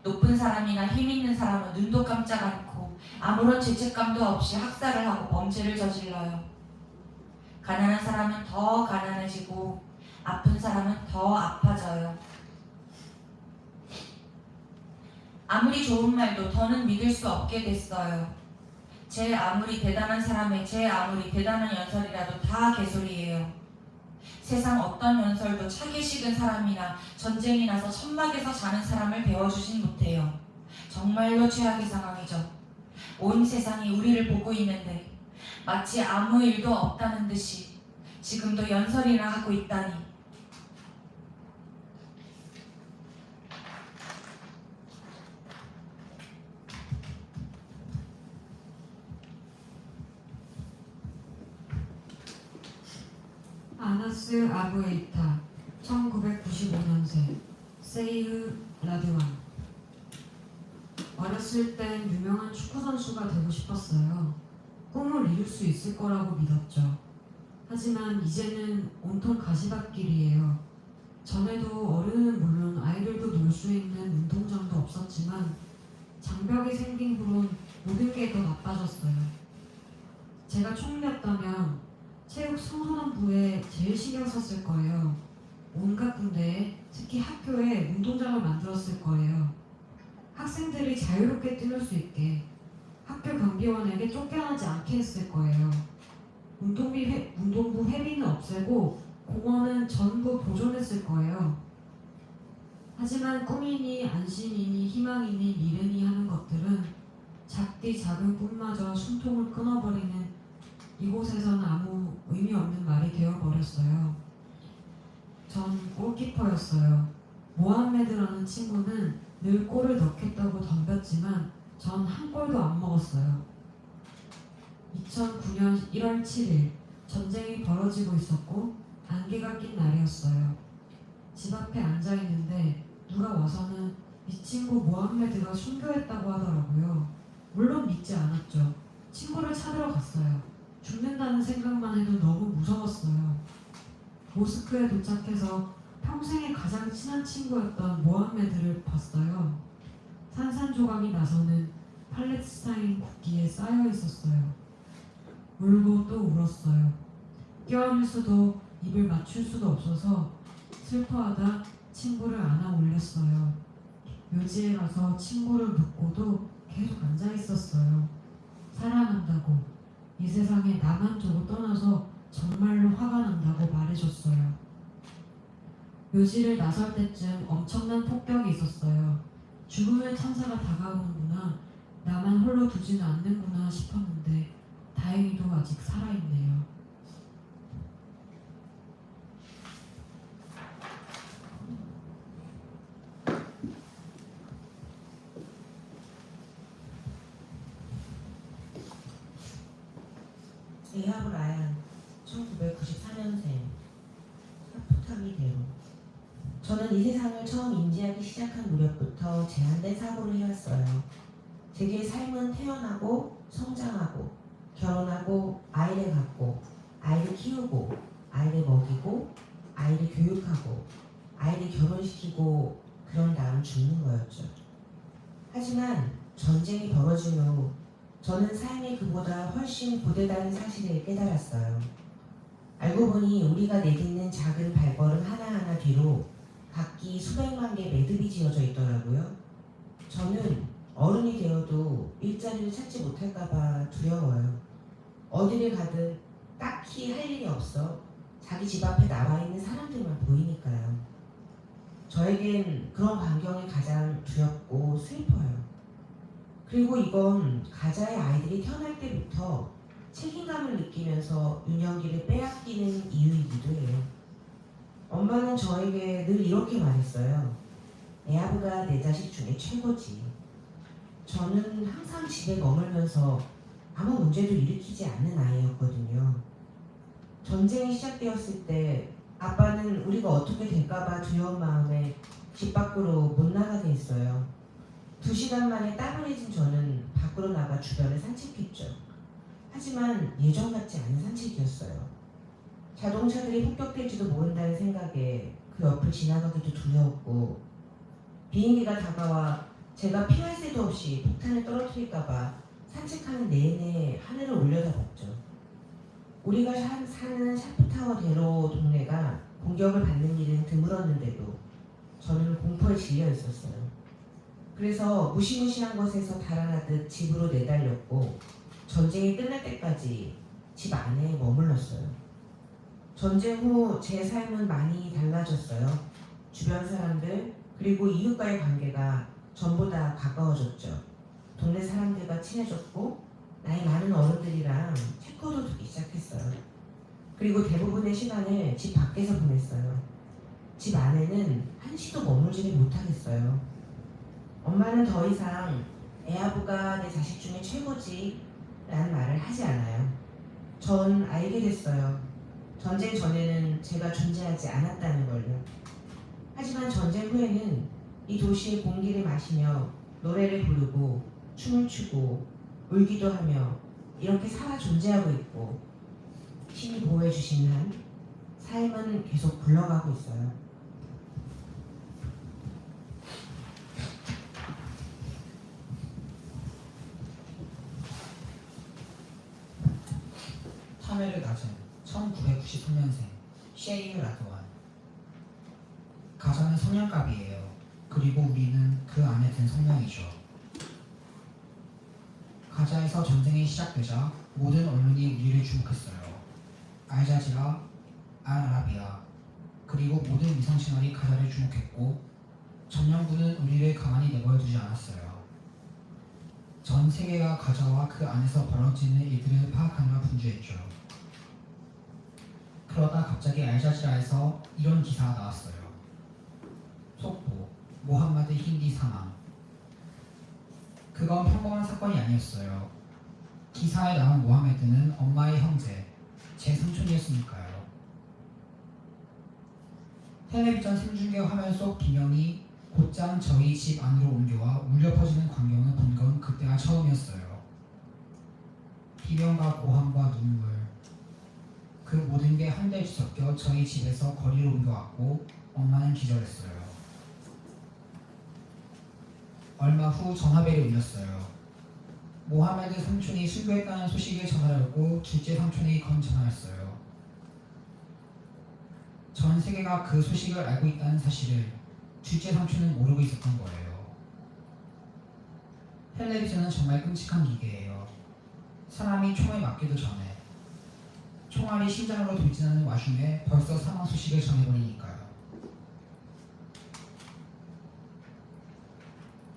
[SPEAKER 7] 높은 사람이나 힘 있는 사람은 눈도 깜짝 않고 아무런 죄책감도 없이 학살을 하고 범죄를 저질러요. 가난한 사람은 더 가난해지고 아픈 사람은 더 아파져요. 아무리 좋은 말도 더는 믿을 수 없게 됐어요. 제 아무리 대단한 사람의 제 아무리 대단한 연설이라도 다 개소리예요. 세상 어떤 연설도 차게 식은 사람이나 전쟁이 나서 천막에서 자는 사람을 배워주진 못해요. 정말로 최악의 상황이죠. 온 세상이 우리를 보고 있는데 마치 아무 일도 없다는 듯이 지금도 연설이나 하고 있다니.
[SPEAKER 8] 아나스 아부에이타 1995년생 세이르 라드완. 어렸을 땐 유명한 축구 선수가 되고 싶었어요. 꿈을 이룰 수 있을 거라고 믿었죠. 하지만 이제는 온통 가시밭길이에요. 전에도 어른은 물론 아이들도 놀 수 있는 운동장도 없었지만 장벽이 생긴 후론 모든 게 더 나빠졌어요. 제가 총리였다면 체육 청소년부에 제일 신경 썼을 거예요. 온갖 군대에 특히 학교에 운동장을 만들었을 거예요. 학생들이 자유롭게 뛰놀 수 있게, 학교 경비원에게 쫓겨나지 않게 했을 거예요. 운동부 회비는 없애고 공원은 전부 보존했을 거예요. 하지만 꿈이니 안심이니 희망이니 미래니 하는 것들은 작디 작은 꿈마저 숨통을 끊어버리는 이곳에서는 아무 의미 없는 말이 되어버렸어요. 전 골키퍼였어요. 모하메드라는 친구는 늘 골을 넣겠다고 덤볐지만 전 한 골도 안 먹었어요. 2009년 1월 7일 전쟁이 벌어지고 있었고 안개가 낀 날이었어요. 집 앞에 앉아있는데 누가 와서는 이 친구 모하메드가 순교했다고 하더라고요. 물론 믿지 않았죠. 친구를 찾으러 갔어요. 죽는다는 생각만 해도 너무 무서웠어요. 모스크에 도착해서 평생에 가장 친한 친구였던 모하메드를 봤어요. 산산조각이 나서는 팔레스타인 국기에 쌓여 있었어요. 울고 또 울었어요. 껴안을 수도 입을 맞출 수도 없어서 슬퍼하다 친구를 안아 올렸어요. 묘지에 가서 친구를 묻고도 계속 앉아 있었어요. 사랑한다고, 이 세상에 나만 두고 떠나서 정말로 화가 난다고 말해줬어요. 묘지를 나설 때쯤 엄청난 폭격이 있었어요. 죽음의 천사가 다가오는구나, 나만 홀로 두지는 않는구나 싶었는데 다행히도 아직 살아있네요.
[SPEAKER 9] 에하브 라얀 1994년생 사프타미대로. 저는 이 세상을 처음 인지하기 시작한 무렵부터 제한된 사고를 해왔어요. 제게 삶은 태어나고 성장하고 결혼하고 아이를 갖고 아이를 키우고 아이를 먹이고 아이를 교육하고 아이를 결혼시키고 그런 다음 죽는 거였죠. 하지만 전쟁이 벌어진 후 저는 삶이 그보다 훨씬 고되다는 사실을 깨달았어요. 알고 보니 우리가 내딛는 작은 발걸음 하나하나 뒤로 각기 수백만 개의 매듭이 지어져 있더라고요. 저는 어른이 되어도 일자리를 찾지 못할까봐 두려워요. 어디를 가든 딱히 할 일이 없어 자기 집 앞에 나와 있는 사람들만 보이니까요. 저에겐 그런 광경이 가장 두렵고 슬퍼요. 그리고 이건 가자의 아이들이 태어날 때부터 책임감을 느끼면서 유년기를 빼앗기는 이유이기도 해요. 엄마는 저에게 늘 이렇게 말했어요. 에하브가 내 자식 중에 최고지. 저는 항상 집에 머물면서 아무 문제도 일으키지 않는 아이였거든요. 전쟁이 시작되었을 때 아빠는 우리가 어떻게 될까봐 두려운 마음에 집 밖으로 못 나가게 했어요. 2시간 만에 따분해진 저는 밖으로 나가 주변을 산책했죠. 하지만 예전 같지 않은 산책이었어요. 자동차들이 폭격될지도 모른다는 생각에 그 옆을 지나가기도 두려웠고, 비행기가 다가와 제가 피할 새도 없이 폭탄을 떨어뜨릴까봐 산책하는 내내 하늘을 올려다봤죠. 우리가 사는 샤프타워대로 동네가 공격을 받는 일은 드물었는데도 저는 공포에 질려 있었어요. 그래서 무시무시한 것에서 달아나듯 집으로 내달렸고 전쟁이 끝날 때까지 집 안에 머물렀어요. 전쟁 후 제 삶은 많이 달라졌어요. 주변 사람들 그리고 이웃과의 관계가 전보다 가까워졌죠. 동네 사람들과 친해졌고 나이 많은 어른들이랑 체코도 두기 시작했어요. 그리고 대부분의 시간을 집 밖에서 보냈어요. 집 안에는 한시도 머물지를 못하겠어요. 엄마는 더 이상 애아부가 내 자식 중에 최고지 라는 말을 하지 않아요. 전 알게 됐어요. 전쟁 전에는 제가 존재하지 않았다는 걸요. 하지만 전쟁 후에는 이 도시의 공기를 마시며 노래를 부르고 춤을 추고 울기도 하며 이렇게 살아 존재하고 있고 신이 보호해 주신 한 삶은 계속 굴러가고 있어요.
[SPEAKER 10] 타메르 나즘 1993년생 셰이르 라도안. 가자는 성냥갑이에요. 그리고 우리는 그 안에 든 성명이죠. 가자에서 전쟁이 시작되자 모든 언론이 우리를 주목했어요. 알자지라, 알아라비아, 그리고 모든 위성 채널이 가자를 주목했고 전영부는 우리를 가만히 내버려두지 않았어요. 전 세계가 가자와 그 안에서 벌어지는 일들을 파악하느라 분주했죠. 그러다 갑자기 알자지라에서 이런 기사가 나왔어요. 속보, 모함마드 힌디 사망. 그건 평범한 사건이 아니었어요. 기사에 나온 모하메드는 엄마의 형제, 제 삼촌이었으니까요. 텔레비전 생중계 화면 속 비명이 곧장 저희 집 안으로 옮겨와 울려 퍼지는 광경을 본 건 그때가 처음이었어요. 비명과 고함과 눈물, 그 모든 게 한데 뒤섞여 저희 집에서 거리로 옮겨왔고 엄마는 기절했어요. 얼마 후 전화벨이 울렸어요. 모하메드 삼촌이 순교했다는 소식을 전하려고 둘째 삼촌이 건 전화했어요. 전 세계가 그 소식을 알고 있다는 사실을 둘째 삼촌은 모르고 있었던 거예요. 텔레비전은 정말 끔찍한 기계예요. 사람이 총에 맞기도 전에 총알이 심장으로 돌진하는 와중에 벌써 사망 소식을 전해버리니까요.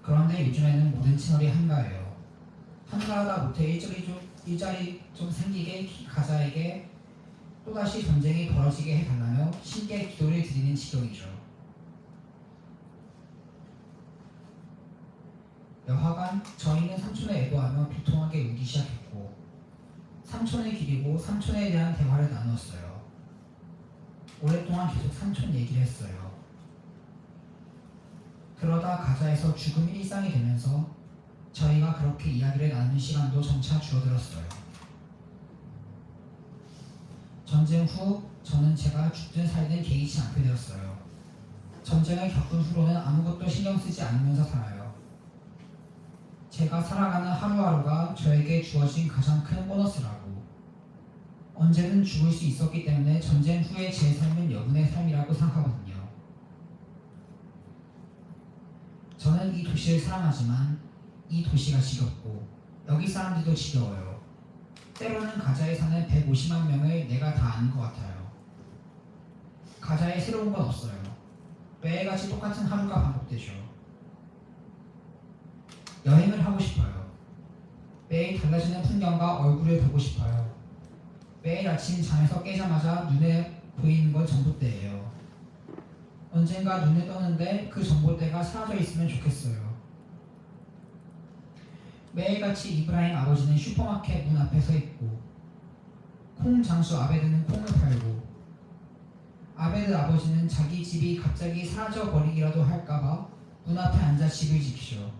[SPEAKER 10] 그런데 요즘에는 모든 채널이 한가해요. 한가하다 못해 일자리 좀 생기게 가자에게 또다시 전쟁이 벌어지게 해달라며 신께 기도를 드리는 지경이죠. 여하간 저희는 삼촌을 애도하며 비통하게 울기 시작했고 삼촌을 기리고 삼촌에 대한 대화를 나누었어요. 오랫동안 계속 삼촌 얘기를 했어요. 그러다 가자에서 죽음이 일상이 되면서 저희가 그렇게 이야기를 나누는 시간도 점차 줄어들었어요. 전쟁 후 저는 제가 죽든 살든 개의치 않게 되었어요. 전쟁을 겪은 후로는 아무것도 신경 쓰지 않으면서 살아요. 제가 살아가는 하루하루가 저에게 주어진 가장 큰 보너스라고. 언제든 죽을 수 있었기 때문에 전쟁 후의 제 삶은 여분의 삶이라고 생각하거든요. 저는 이 도시를 사랑하지만 이 도시가 지겹고 여기 사람들도 지겨워요. 때로는 가자에 사는 150만 명을 내가 다 아는 것 같아요. 가자에 새로운 건 없어요. 매일같이 똑같은 하루가 반복되죠. 여행을 하고 싶어요. 매일 달라지는 풍경과 얼굴을 보고 싶어요. 매일 아침 잠에서 깨자마자 눈에 보이는 건 전봇대예요. 언젠가 눈을 떠는데 그 전봇대가 사라져 있으면 좋겠어요. 매일같이 이브라임 아버지는 슈퍼마켓 문 앞에 서 있고 콩 장수 아베드는 콩을 팔고 아베드 아버지는 자기 집이 갑자기 사라져 버리기라도 할까봐 문 앞에 앉아 집을 지키죠.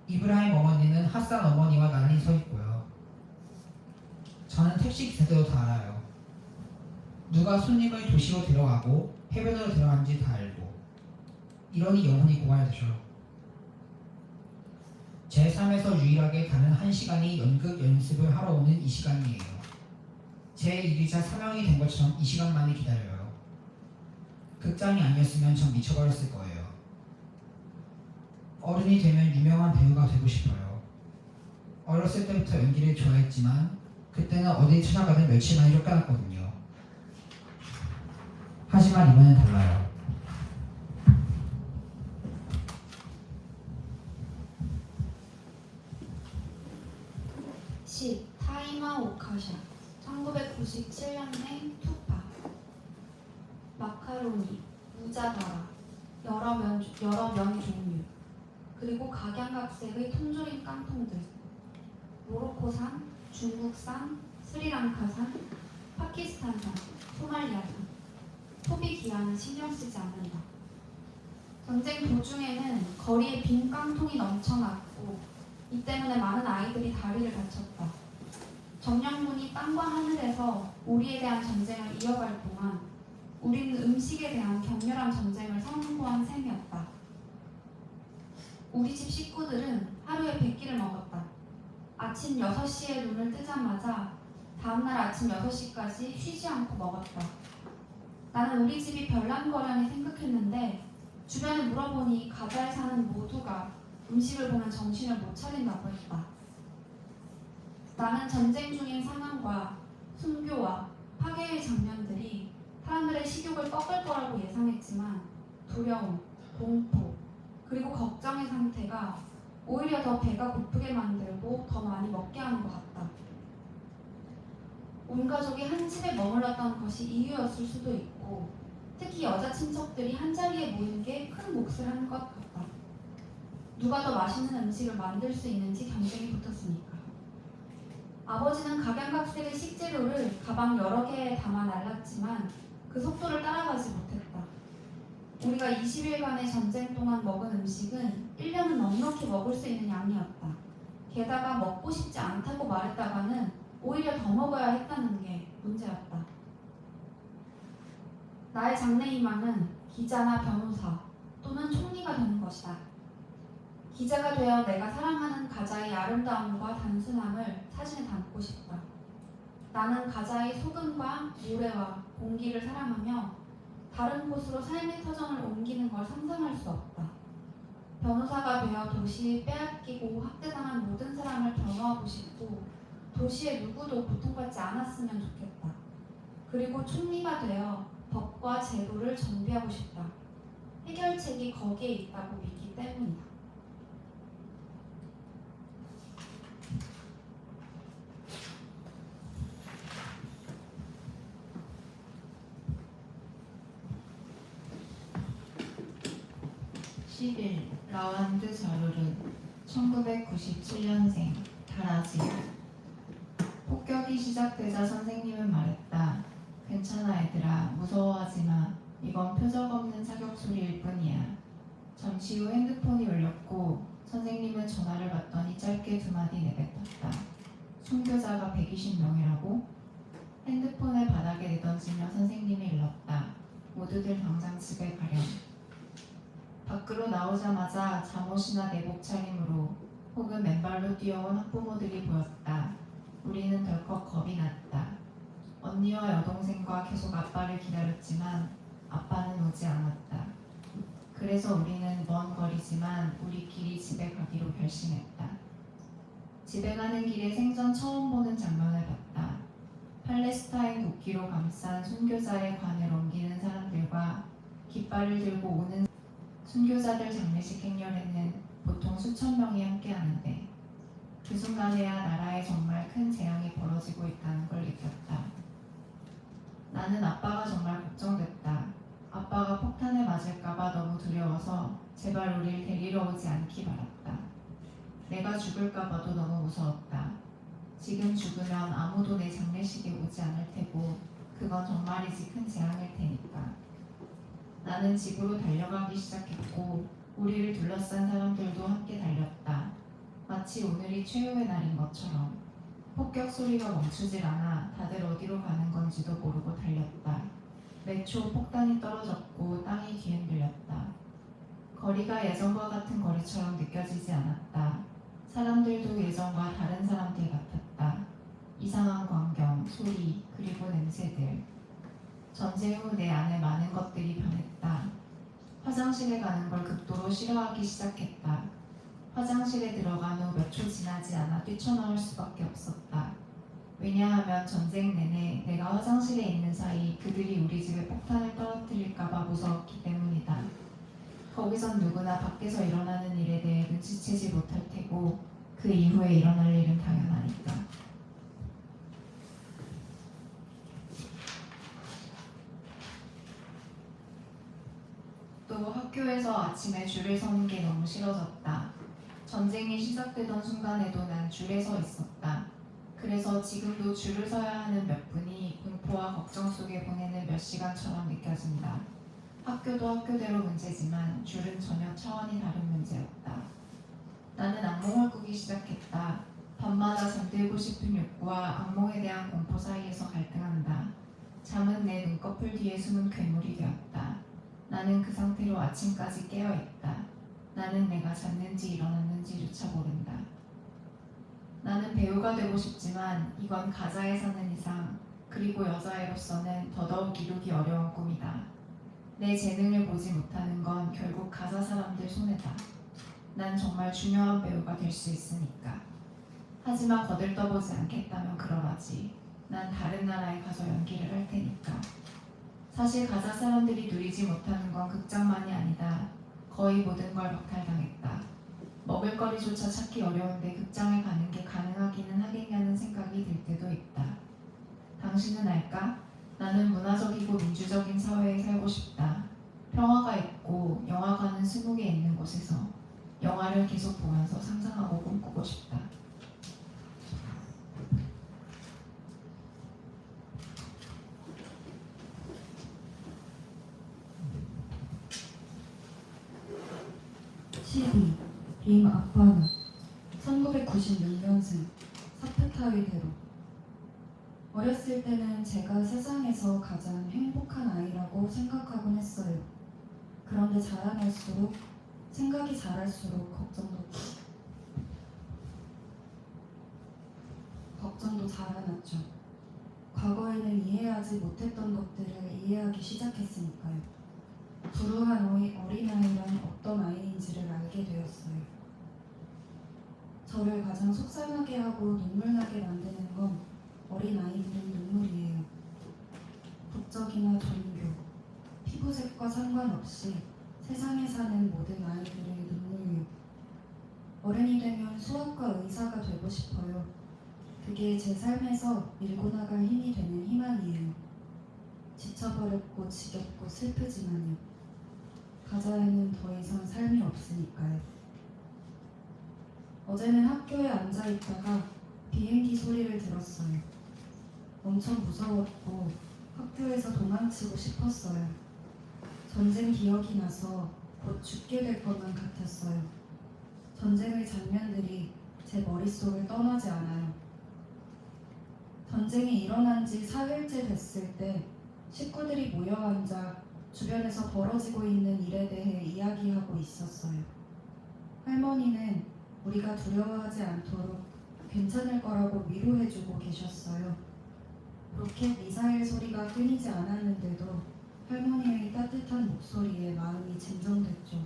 [SPEAKER 10] 이브라임 어머니는 핫산 어머니와 나란히 서 있고요. 저는 택시 기사들도 다 알아요. 누가 손님을 도시로 데려가고 해변으로 데려가는지 다 알고. 이러니 영혼이 고갈되죠. 제 삶에서 유일하게 다른 한 시간이 연극 연습을 하러 오는 이 시간이에요. 제 일이자 사명이 된 것처럼 이 시간만을 기다려요. 극장이 아니었으면 전 미쳐버렸을 거예요. 어른이 되면 유명한 배우가 되고 싶어요. 어렸을 때부터 연기를 좋아했지만 그때는 어디 찾아가든 며칠 만에 쫓겨났거든요. 하지만 이번엔 달라요.
[SPEAKER 2] 10. 타이마 오카샤 1997년생 투파 마카로니, 무자바라, 여러 면 종류 그리고 각양각색의 통조림 깡통들 모로코산, 중국산, 스리랑카산, 파키스탄산, 소말리아산 소비 기한은 신경 쓰지 않는다. 전쟁 도중에는 거리에 빈 깡통이 넘쳐났고 이 때문에 많은 아이들이 다리를 다쳤다. 점령군이 땅과 하늘에서 우리에 대한 전쟁을 이어갈 동안 우리는 음식에 대한 격렬한 전쟁을 선고한 셈이었다. 우리 집 식구들은 하루에 100끼를 먹었다. 아침 6시에 눈을 뜨자마자 다음날 아침 6시까지 쉬지 않고 먹었다. 나는 우리 집이 별난거려니 생각했는데 주변에 물어보니 가자에 사는 모두가 음식을 보면 정신을 못 차린다고 했다. 나는 전쟁 중인 상황과 순교와 파괴의 장면들이 사람들의 식욕을 꺾을 거라고 예상했지만 두려움, 공포, 그리고 걱정의 상태가 오히려 더 배가 고프게 만들고 더 많이 먹게 하는 것 같다. 온 가족이 한 집에 머물렀던 것이 이유였을 수도 있고 특히 여자 친척들이 한자리에 모이는 게 큰 몫을 한 것 같다. 누가 더 맛있는 음식을 만들 수 있는지 경쟁이 붙었으니까. 아버지는 각양각색의 식재료를 가방 여러 개에 담아 날랐지만 그 속도를 따라가지 못했다. 우리가 20일간의 전쟁 동안 먹은 음식은 1년은 넉넉히 먹을 수 있는 양이었다. 게다가 먹고 싶지 않다고 말했다가는 오히려 더 먹어야 했다는 게 문제였다. 나의 장래희망은 기자나 변호사 또는 총리가 되는 것이다. 기자가 되어 내가 사랑하는 가자의 아름다움과 단순함을 사진에 담고 싶다. 나는 가자의 소금과 모래와 공기를 사랑하며 다른 곳으로 삶의 터전을 옮기는 걸 상상할 수 없다. 변호사가 되어 도시에 빼앗기고 학대당한 모든 사람을 변호하고 싶고 도시의 누구도 고통받지 않았으면 좋겠다. 그리고 총리가 되어 법과 제도를 정비하고 싶다. 해결책이 거기에 있다고 믿기 때문이다.
[SPEAKER 5] 라완드 자르른 1997년생 다라지야. 폭격이 시작되자 선생님은 말했다. 괜찮아 얘들아, 무서워하지 마. 이건 표적 없는 사격 소리일 뿐이야. 잠시 후 핸드폰이 울렸고 선생님은 전화를 받더니 짧게 두 마디 내뱉었다. 순교자가 120명이라고? 핸드폰을 바닥에 내던지며 선생님이 일렀다. 모두들 당장 집에 가렴. 밖으로 나오자마자 잠옷이나 내복 차림으로 혹은 맨발로 뛰어온 학부모들이 보였다. 우리는 덜컥 겁이 났다. 언니와 여동생과 계속 아빠를 기다렸지만 아빠는 오지 않았다. 그래서 우리는 먼 거리지만 우리끼리 집에 가기로 결심했다. 집에 가는 길에 생전 처음 보는 장면을 봤다. 팔레스타인 국기로 감싼 순교자의 관을 옮기는 사람들과 깃발을 들고 오는 순교자들 장례식 행렬에는 보통 수천 명이 함께하는데 그 순간에야 나라에 정말 큰 재앙이 벌어지고 있다는 걸 느꼈다. 나는 아빠가 정말 걱정됐다. 아빠가 폭탄에 맞을까봐 너무 두려워서 제발 우릴 데리러 오지 않기 바랐다. 내가 죽을까봐도 너무 무서웠다. 지금 죽으면 아무도 내 장례식에 오지 않을 테고 그건 정말이지 큰 재앙일 테니까. 나는 집으로 달려가기 시작했고 우리를 둘러싼 사람들도 함께 달렸다. 마치 오늘이 최후의 날인 것처럼. 폭격 소리가 멈추질 않아 다들 어디로 가는 건지도 모르고 달렸다. 몇 초 폭탄이 떨어졌고 땅이 뒤흔들렸다. 거리가 예전과 같은 거리처럼 느껴지지 않았다.
[SPEAKER 11] 이상한 광경, 소리, 그리고 냄새들. 전쟁 후 내 안에 많은 것들이 변했다. 화장실에 가는 걸 극도로 싫어하기 시작했다. 화장실에 들어간 후 몇 초 지나지 않아 뛰쳐나올 수밖에 없었다. 왜냐하면 전쟁 내내 내가 화장실에 있는 사이 그들이 우리 집에 폭탄을 떨어뜨릴까봐 무서웠기 때문이다. 거기선 누구나 밖에서 일어나는 일에 대해 눈치채지 못할 테고 그 이후에 일어날 일은 당연하니까. 또 학교에서 아침에 줄을 서는 게 너무 싫어졌다. 전쟁이 시작되던 순간에도 난 줄에 서 있었다. 그래서 지금도 줄을 서야 하는 몇 분이 공포와 걱정 속에 보내는 몇 시간처럼 느껴진다. 학교도 학교대로 문제지만 줄은 전혀 차원이 다른 문제였다. 나는 악몽을 꾸기 시작했다. 밤마다 잠들고 싶은 욕구와 악몽에 대한 공포 사이에서 갈등한다. 잠은 내 눈꺼풀 뒤에 숨은 괴물이 되었다. 나는 그 상태로 아침까지 깨어있다. 나는 내가 잤는지 일어났는지조차 모른다. 나는 배우가 되고 싶지만 이건 가자에 사는 이상, 그리고 여자애로서는 더더욱 이루기 어려운 꿈이다. 내 재능을 보지 못하는 건 결국 가자 사람들 손해다. 난 정말 중요한 배우가 될 수 있으니까. 하지만 거들떠보지 않겠다면 그러라지. 난 다른 나라에 가서 연기를 할 테니까. 사실 가자 사람들이 누리지 못하는 건 극장만이 아니다. 거의 모든 걸 박탈당했다. 먹을거리조차 찾기 어려운데 극장에 가는 게 가능하기는 하겠냐는 생각이 들 때도 있다. 당신은 알까? 나는 문화적이고 민주적인 사회에 살고 싶다. 평화가 있고 영화관은 20개 있는 곳에서 영화를 계속 보면서 상상하고 꿈꾸고 싶다.
[SPEAKER 12] 임 아빠는 1996년생 사프타위대로. 어렸을 때는 제가 세상에서 가장 행복한 아이라고 생각하곤 했어요. 그런데 자라날수록 생각이 자랄수록 걱정도 자라났죠. 과거에는 이해하지 못했던 것들을 이해하기 시작했으니까요. 불우한 어린아이란 어떤 아이인지를 알게 되었어요. 저를 가장 속상하게 하고 눈물나게 만드는 건 어린아이들의 눈물이에요. 국적이나 종교, 피부색과 상관없이 세상에 사는 모든 아이들의 눈물요. 어른이 되면 수학과 의사가 되고 싶어요. 그게 제 삶에서 밀고 나갈 힘이 되는 희망이에요. 지쳐버렸고 지겹고 슬프지만요. 가자에는 더 이상 삶이 없으니까요. 어제는 학교에 앉아있다가 비행기 소리를 들었어요. 엄청 무서웠고 학교에서 도망치고 싶었어요. 전쟁 기억이 나서 곧 죽게 될 것만 같았어요. 전쟁의 장면들이 제 머릿속을 떠나지 않아요. 전쟁이 일어난 지 4일째 됐을 때 식구들이 모여 앉아 주변에서 벌어지고 있는 일에 대해 이야기하고 있었어요. 할머니는 우리가 두려워하지 않도록 괜찮을 거라고 위로해주고 계셨어요. 로켓 미사일 소리가 끊이지 않았는데도 할머니의 따뜻한 목소리에 마음이 진정됐죠.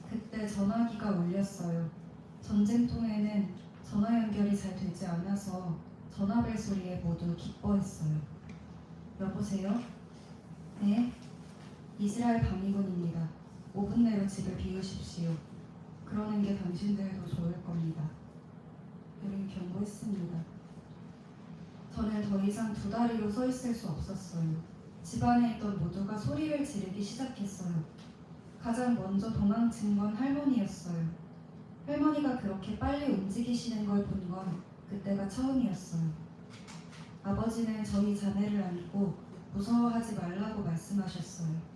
[SPEAKER 12] 그때 전화기가 울렸어요. 전쟁통에는 전화 연결이 잘 되지 않아서 전화벨 소리에 모두 기뻐했어요. 여보세요? 네? 이스라엘 방위군입니다. 5분 내로 집을 비우십시오. 그러는 게 당신들도 좋을 겁니다. 우린 경고했습니다. 저는 더 이상 두 다리로 서 있을 수 없었어요. 집안에 있던 모두가 소리를 지르기 시작했어요. 가장 먼저 도망친 건 할머니였어요. 할머니가 그렇게 빨리 움직이시는 걸 본 건 그때가 처음이었어요. 아버지는 저희 자매를 안고 무서워하지 말라고 말씀하셨어요.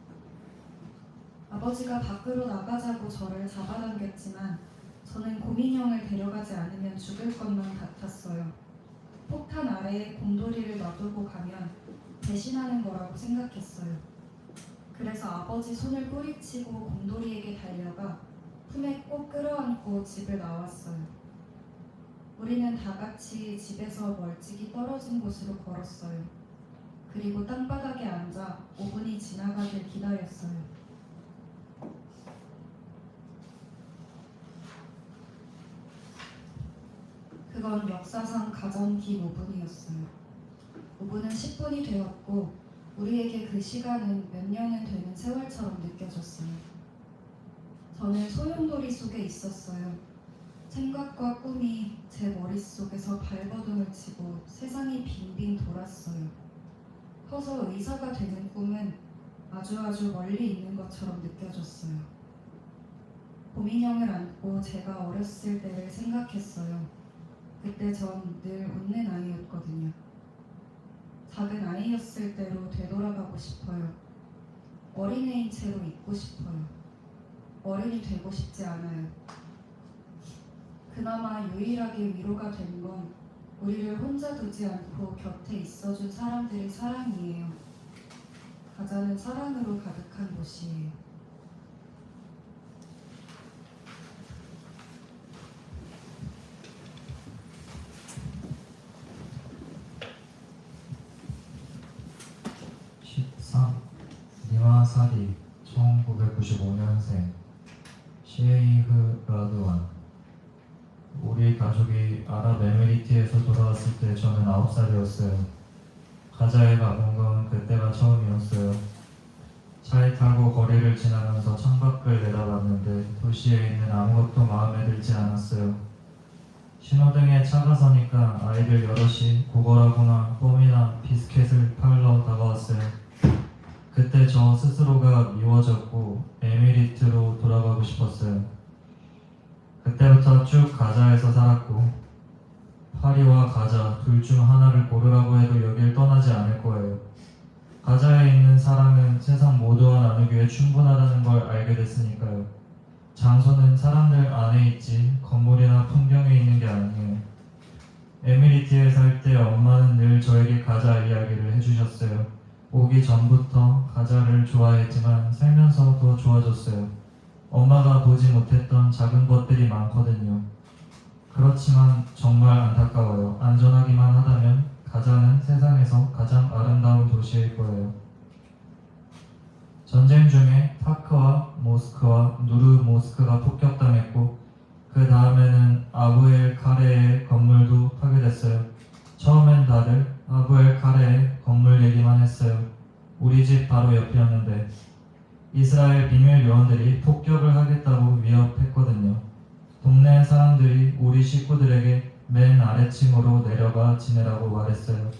[SPEAKER 12] 아버지가 밖으로 나가자고 저를 잡아당겼지만 저는 고민형을 데려가지 않으면 죽을 것만 같았어요. 폭탄 아래에 곰돌이를 놔두고 가면 배신하는 거라고 생각했어요. 그래서 아버지 손을 뿌리치고 곰돌이에게 달려가 품에 꼭 끌어안고 집을 나왔어요. 우리는 다 같이 집에서 멀찍이 떨어진 곳으로 걸었어요. 그리고 땅바닥에 앉아 5분이 지나가길 기다렸어요. 그건 역사상 가장 긴 5분이었어요. 5분은 10분이 되었고 우리에게 그 시간은 몇 년은 되는 세월처럼 느껴졌어요. 저는 소용돌이 속에 있었어요. 생각과 꿈이 제 머릿속에서 발버둥을 치고 세상이 빙빙 돌았어요. 커서 의사가 되는 꿈은 아주 멀리 있는 것처럼 느껴졌어요. 봄인형을 안고 제가 어렸을 때를 생각했어요. 그때 전 늘 웃는 아이였거든요. 작은 아이였을 때로 되돌아가고 싶어요. 어린애인 채로 있고 싶어요. 어른이 되고 싶지 않아요. 그나마 유일하게 위로가 된 건 우리를 혼자 두지 않고 곁에 있어준 사람들의 사랑이에요. 가자는 사랑으로 가득한 곳이에요.
[SPEAKER 13] 니와사리 1995년생 셰이흐 라드완. 우리 가족이 아랍에미리트에서 돌아왔을 때 저는 9살이었어요. 가자에 가본 건 그때가 처음이었어요. 차에 타고 거리를 지나면서 창밖을 내다봤는데 도시에 있는 아무것도 마음에 들지 않았어요. 신호등에 차가 서니까 아이들 여럿이 고거라거나 껌이나 비스켓을 팔러 다가왔어요. 그때 저 스스로가 미워졌고 에미리트로 돌아가고 싶었어요. 그때부터 쭉 가자에서 살았고 파리와 가자 둘 중 하나를 고르라고 해도 여길 떠나지 않을 거예요. 가자에 있는 사랑은 세상 모두와 나누기에 충분하다는 걸 알게 됐으니까요. 장소는 사람들 안에 있지 건물이나 풍경에 있는 게 아니에요. 에미리트에 살 때 엄마는 늘 저에게 가자 이야기를 해주셨어요. 오기 전부터 가자를 좋아했지만 살면서 더 좋아졌어요. 엄마가 보지 못했던 작은 것들이 많거든요. 그렇지만 정말 안타까워요. 안전하기만 하다면 가자는 세상에서 가장 아름다운 도시일 거예요. 전쟁 중에 타크와 모스크와 누르 모스크가 폭격당했고 그 다음에는 아부엘 카레의 건물도 파괴됐어요. 처음엔 다들 아부엘 카레의 건물 얘기만 했어요. 우리 집 바로 옆이었는데 이스라엘 비밀 요원들이 폭격을 하겠다고 위협했거든요. 동네 사람들이 우리 식구들에게 맨 아래층으로 내려가 지내라고 말했어요.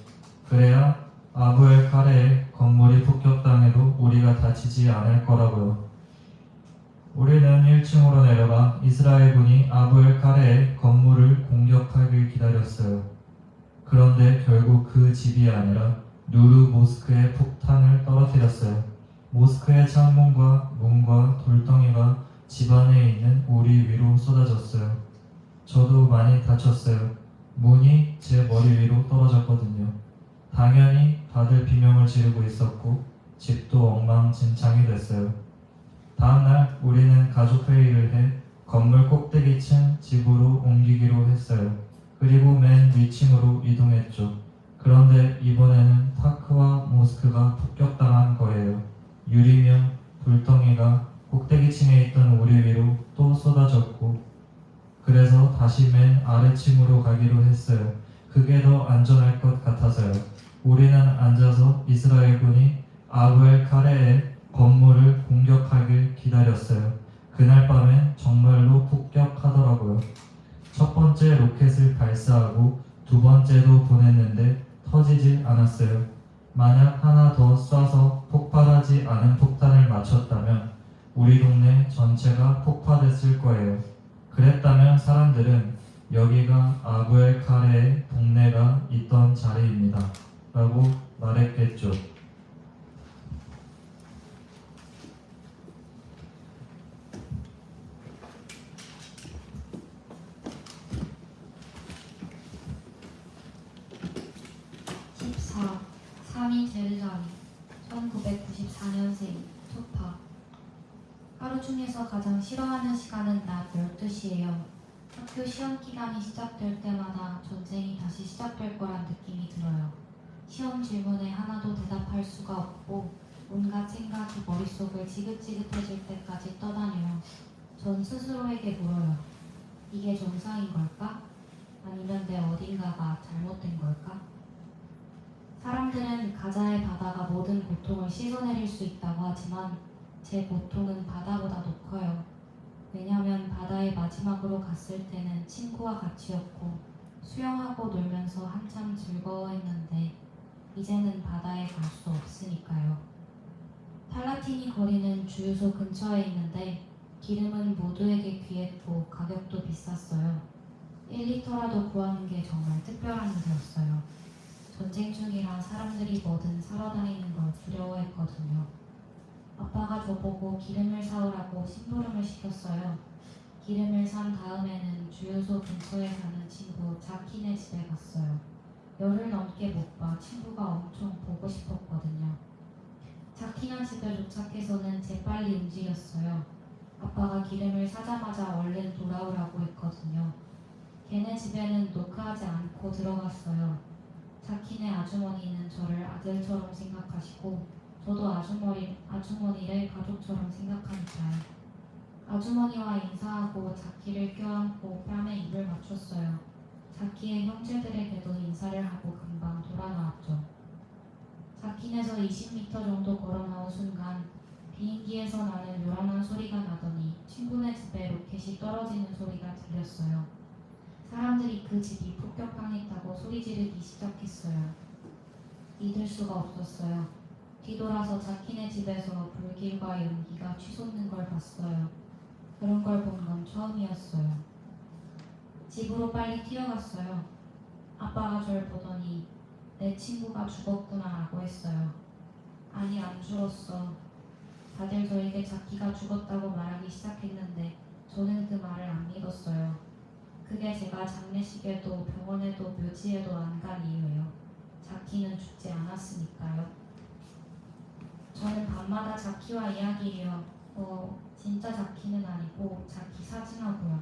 [SPEAKER 13] 그래야 아부엘 카레의 건물이 폭격당해도 우리가 다치지 않을 거라고요. 우리는 1층으로 내려가 이스라엘군이 아부엘 카레의 건물을 공격하길 기다렸어요. 그런데 결국 그 집이 아니라 누르 모스크에 폭탄을 떨어뜨렸어요. 모스크의 창문과 문과 돌덩이가 집 안에 있는 우리 위로 쏟아졌어요. 저도 많이 다쳤어요. 문이 제 머리 위로 떨어졌거든요. 당연히 다들 비명을 지르고 있었고 집도 엉망진창이 됐어요. 다음날 우리는 가족회의를 해 건물 꼭대기층 집으로 옮기기로 했어요. 그리고 맨 위층으로 이동했죠. 그런데 이번에는 타크와 모스크가 폭격당한 거예요. 유리면 돌덩이가 꼭대기층에 있던 우리 위로 또 쏟아졌고 그래서 다시 맨 아래층으로 가기로 했어요. 그게 더 안전할 것 같아서요. 우리는 앉아서 이스라엘군이 아부엘 카레의 건물을 공격하길 기다렸어요. 그날 밤엔 정말로 폭격하더라고요. 첫 번째 로켓을 발사하고 두 번째도 보냈는데 터지질 않았어요. 만약 하나 더 쏴서 폭발하지 않은 폭탄을 맞췄다면 우리 동네 전체가 폭파됐을 거예요. 그랬다면 사람들은 여기가 아부엘 카레의 동네가 있던 자리입니다. 라고 말했겠죠.
[SPEAKER 3] 사미 제르자리 1994년생 투파. 하루 중에서 가장 싫어하는 시간은 낮 12시예요. 학교 시험 기간이 시작될 때마다 전쟁이 다시 시작될 거란 느낌이 들어요. 시험 질문에 하나도 대답할 수가 없고 온갖 생각이 머릿속을 지긋지긋해질 때까지 떠다녀요. 전 스스로에게 물어요. 이게 정상인 걸까? 아니면 내 어딘가가 잘못된 걸까? 사람들은 가자의 바다가 모든 고통을 씻어내릴 수 있다고 하지만 제 고통은 바다보다 더 커요. 왜냐면 바다에 마지막으로 갔을 때는 친구와 같이였고 수영하고 놀면서 한참 즐거워했는데 이제는 바다에 갈 수 없으니까요. 탈라티니 거리는 주유소 근처에 있는데 기름은 모두에게 귀했고 가격도 비쌌어요. 1리터라도 구하는 게 정말 특별한 일이었어요. 전쟁 중이라 사람들이 뭐든 사러 다니는 걸 두려워했거든요. 아빠가 저보고 기름을 사오라고 심부름을 시켰어요. 기름을 산 다음에는 주유소 근처에 사는 친구 자키네 집에 갔어요. 열흘 넘게 못 봐 친구가 엄청 보고 싶었거든요. 자키네 집에 도착해서는 재빨리 움직였어요. 아빠가 기름을 사자마자 얼른 돌아오라고 했거든요. 걔네 집에는 노크하지 않고 들어갔어요. 자키네 아주머니는 저를 아들처럼 생각하시고 저도 아주머니를 가족처럼 생각하니까요. 아주머니와 인사하고 자키를 껴안고 뺨에 입을 맞췄어요. 자키의 형제들에게도 인사를 하고 금방 돌아 나왔죠. 자키네에서 20m 정도 걸어 나온 순간 비행기에서 나는 요란한 소리가 나더니 친구네 집에 로켓이 떨어지는 소리가 들렸어요. 사람들이 그 집이 폭격당했다고 소리 지르기 시작했어요. 믿을 수가 없었어요. 뒤돌아서 자키네 집에서 불길과 연기가 치솟는 걸 봤어요. 그런 걸 본 건 처음이었어요. 집으로 빨리 뛰어갔어요. 아빠가 절 보더니 내 친구가 죽었구나 라고 했어요. 아니 안 죽었어. 다들 저에게 자키가 죽었다고 말하기 시작했는데 저는 그 말을 안 믿었어요. 그게 제가 장례식에도 병원에도 묘지에도 안 간 이유예요. 자키는 죽지 않았으니까요. 저는 밤마다 자키와 이야기해요. 진짜 자키는 아니고 자키 사진하고요.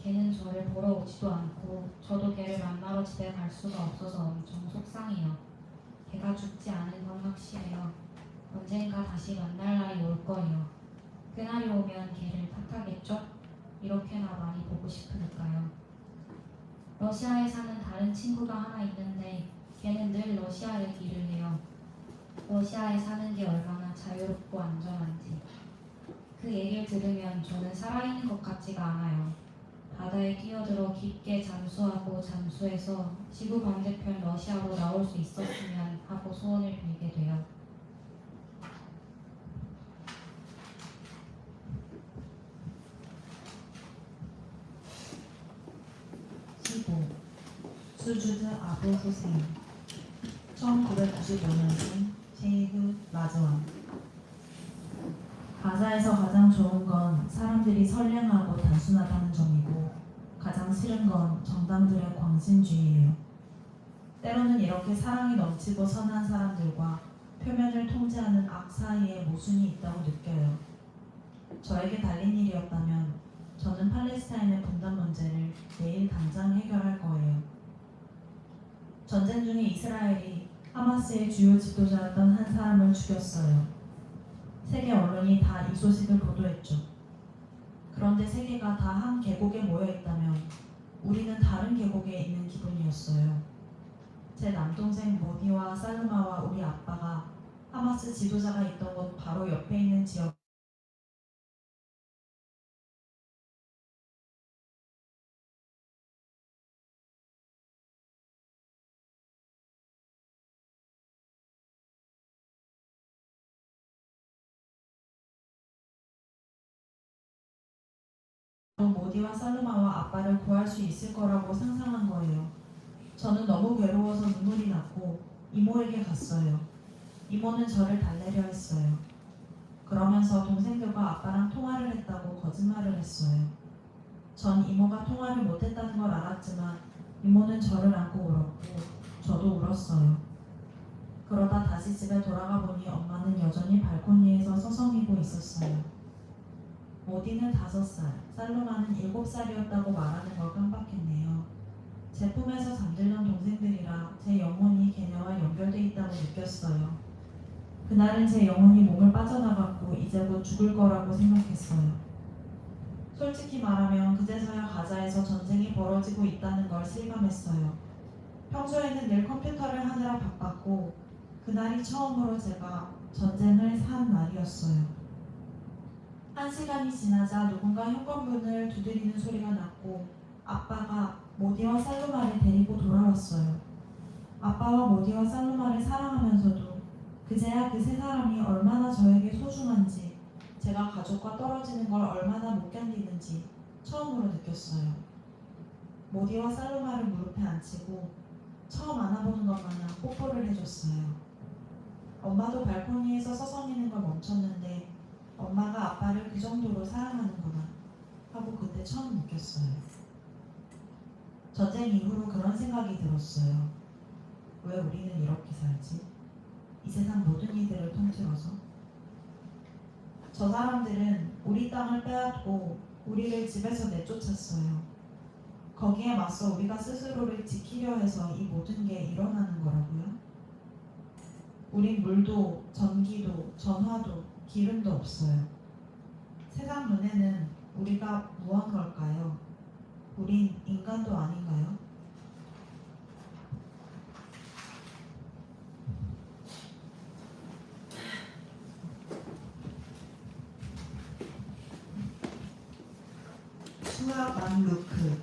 [SPEAKER 3] 걔는 저를 보러 오지도 않고 저도 걔를 만나러 집에 갈 수가 없어서 엄청 속상해요. 걔가 죽지 않은 건 확실해요. 언젠가 다시 만날 날이 올 거예요. 그날이 오면 걔를 탓하겠죠? 이렇게나 많이 보고 싶으니까요. 러시아에 사는 다른 친구가 하나 있는데 걔는 늘 러시아를 일을 해요. 러시아에 사는 게 얼마나 자유롭고 안전한지. 그 얘기를 들으면 저는 살아있는 것 같지가 않아요. 바다에 뛰어들어 깊게 잠수하고 잠수해서 지구 반대편 러시아로 나올 수 있었으면 하고 소원을 빌게 돼요.
[SPEAKER 1] 수주드 아부 후세인 1995년생 셰이흐 라즈완. 가자에서 가장 좋은 건 사람들이 선량하고 단순하다는 점이고 가장 싫은 건 정당들의 광신주의예요. 때로는 이렇게 사랑이 넘치고 선한 사람들과 표면을 통제하는 악 사이에 모순이 있다고 느껴요. 저에게 달린 일이었다면 저는 팔레스타인의 분단 문제를 내일 당장 해결할 거예요. 전쟁 중에 이스라엘이 하마스의 주요 지도자였던 한 사람을 죽였어요. 세계 언론이 다 이 소식을 보도했죠. 그런데 세계가 다 한 계곡에 모여 있다면 우리는 다른 계곡에 있는 기분이었어요. 제 남동생 모디와 살루마와 우리 아빠가 하마스 지도자가 있던 곳 바로 옆에 있는 지역 모디와 살루마와 아빠를 구할 수 있을 거라고 상상한 거예요. 저는 너무 괴로워서 눈물이 났고 이모에게 갔어요. 이모는 저를 달래려 했어요. 그러면서 동생들과 아빠랑 통화를 했다고 거짓말을 했어요. 전 이모가 통화를 못했다는 걸 알았지만 이모는 저를 안고 울었고 저도 울었어요. 그러다 다시 집에 돌아가 보니 엄마는 여전히 발코니에서 서성이고 있었어요. 모디는 5살, 살로마는 7살이었다고 말하는 걸 깜빡했네요. 제 품에서 잠들던 동생들이라 제 영혼이 걔네와 연결돼 있다고 느꼈어요. 그날은 제 영혼이 몸을 빠져나갔고 이제 곧 죽을 거라고 생각했어요. 솔직히 말하면 그제서야 가자에서 전쟁이 벌어지고 있다는 걸 실감했어요. 평소에는 늘 컴퓨터를 하느라 바빴고 그날이 처음으로 제가 전쟁을 산 날이었어요. 1시간이 지나자 누군가 현관문을 두드리는 소리가 났고 아빠가 모디와 살로마를 데리고 돌아왔어요. 아빠와 모디와 살로마를 사랑하면서도 그제야 그 세 사람이 얼마나 저에게 소중한지, 제가 가족과 떨어지는 걸 얼마나 못 견디는지 처음으로 느꼈어요. 모디와 살로마를 무릎에 앉히고 처음 안아보는 것 마냥 뽀뽀를 해줬어요. 엄마도 발코니에서 서성이는 걸 멈췄는데 엄마가 아빠를 그 정도로 사랑하는구나 하고 그때 처음 느꼈어요. 전쟁 이후로 그런 생각이 들었어요. 왜 우리는 이렇게 살지? 이 세상 모든 이들을 통틀어서? 저 사람들은 우리 땅을 빼앗고 우리를 집에서 내쫓았어요. 거기에 맞서 우리가 스스로를 지키려 해서 이 모든 게 일어나는 거라고요? 우린 물도, 전기도, 전화도, 기름도 없어요. 세상 눈에는 우리가 무한 걸까요? 우린 인간도 아닌가요?
[SPEAKER 14] 수아 반 루크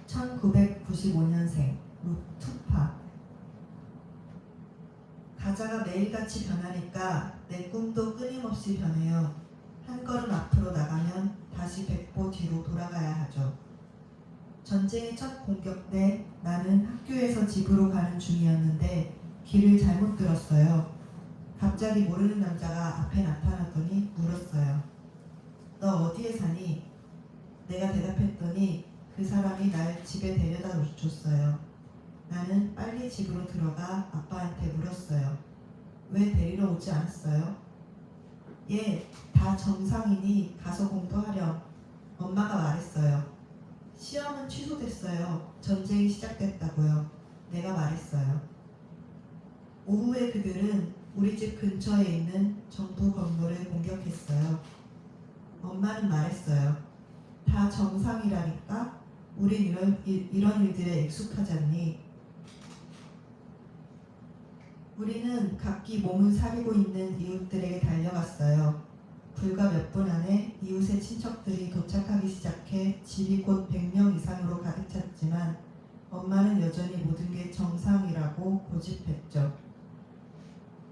[SPEAKER 14] 1995년생 루투파. 가자가 매일같이 변하니까 내 꿈도 끊임없이 변해요. 한 걸음 앞으로 나가면 다시 100보 뒤로 돌아가야 하죠. 전쟁의 첫 공격 때 나는 학교에서 집으로 가는 중이었는데 길을 잘못 들었어요. 갑자기 모르는 남자가 앞에 나타났더니 물었어요. 너 어디에 사니? 내가 대답했더니 그 사람이 날 집에 데려다 줬어요. 나는 빨리 집으로 들어가 아빠한테 물었어요. 왜 데리러 오지 않았어요? 예, 다 정상이니 가서 공부하렴. 엄마가 말했어요. 시험은 취소됐어요. 전쟁이 시작됐다고요. 내가 말했어요. 오후에 그들은 우리 집 근처에 있는 정부 건물을 공격했어요. 엄마는 말했어요. 다 정상이라니까? 우린 이런 일들에 익숙하지 않니? 우리는 각기 몸을 사리고 있는 이웃들에게 달려갔어요. 불과 몇 분 안에 이웃의 친척들이 도착하기 시작해 집이 곧 100명 이상으로 가득 찼지만 엄마는 여전히 모든 게 정상이라고 고집했죠.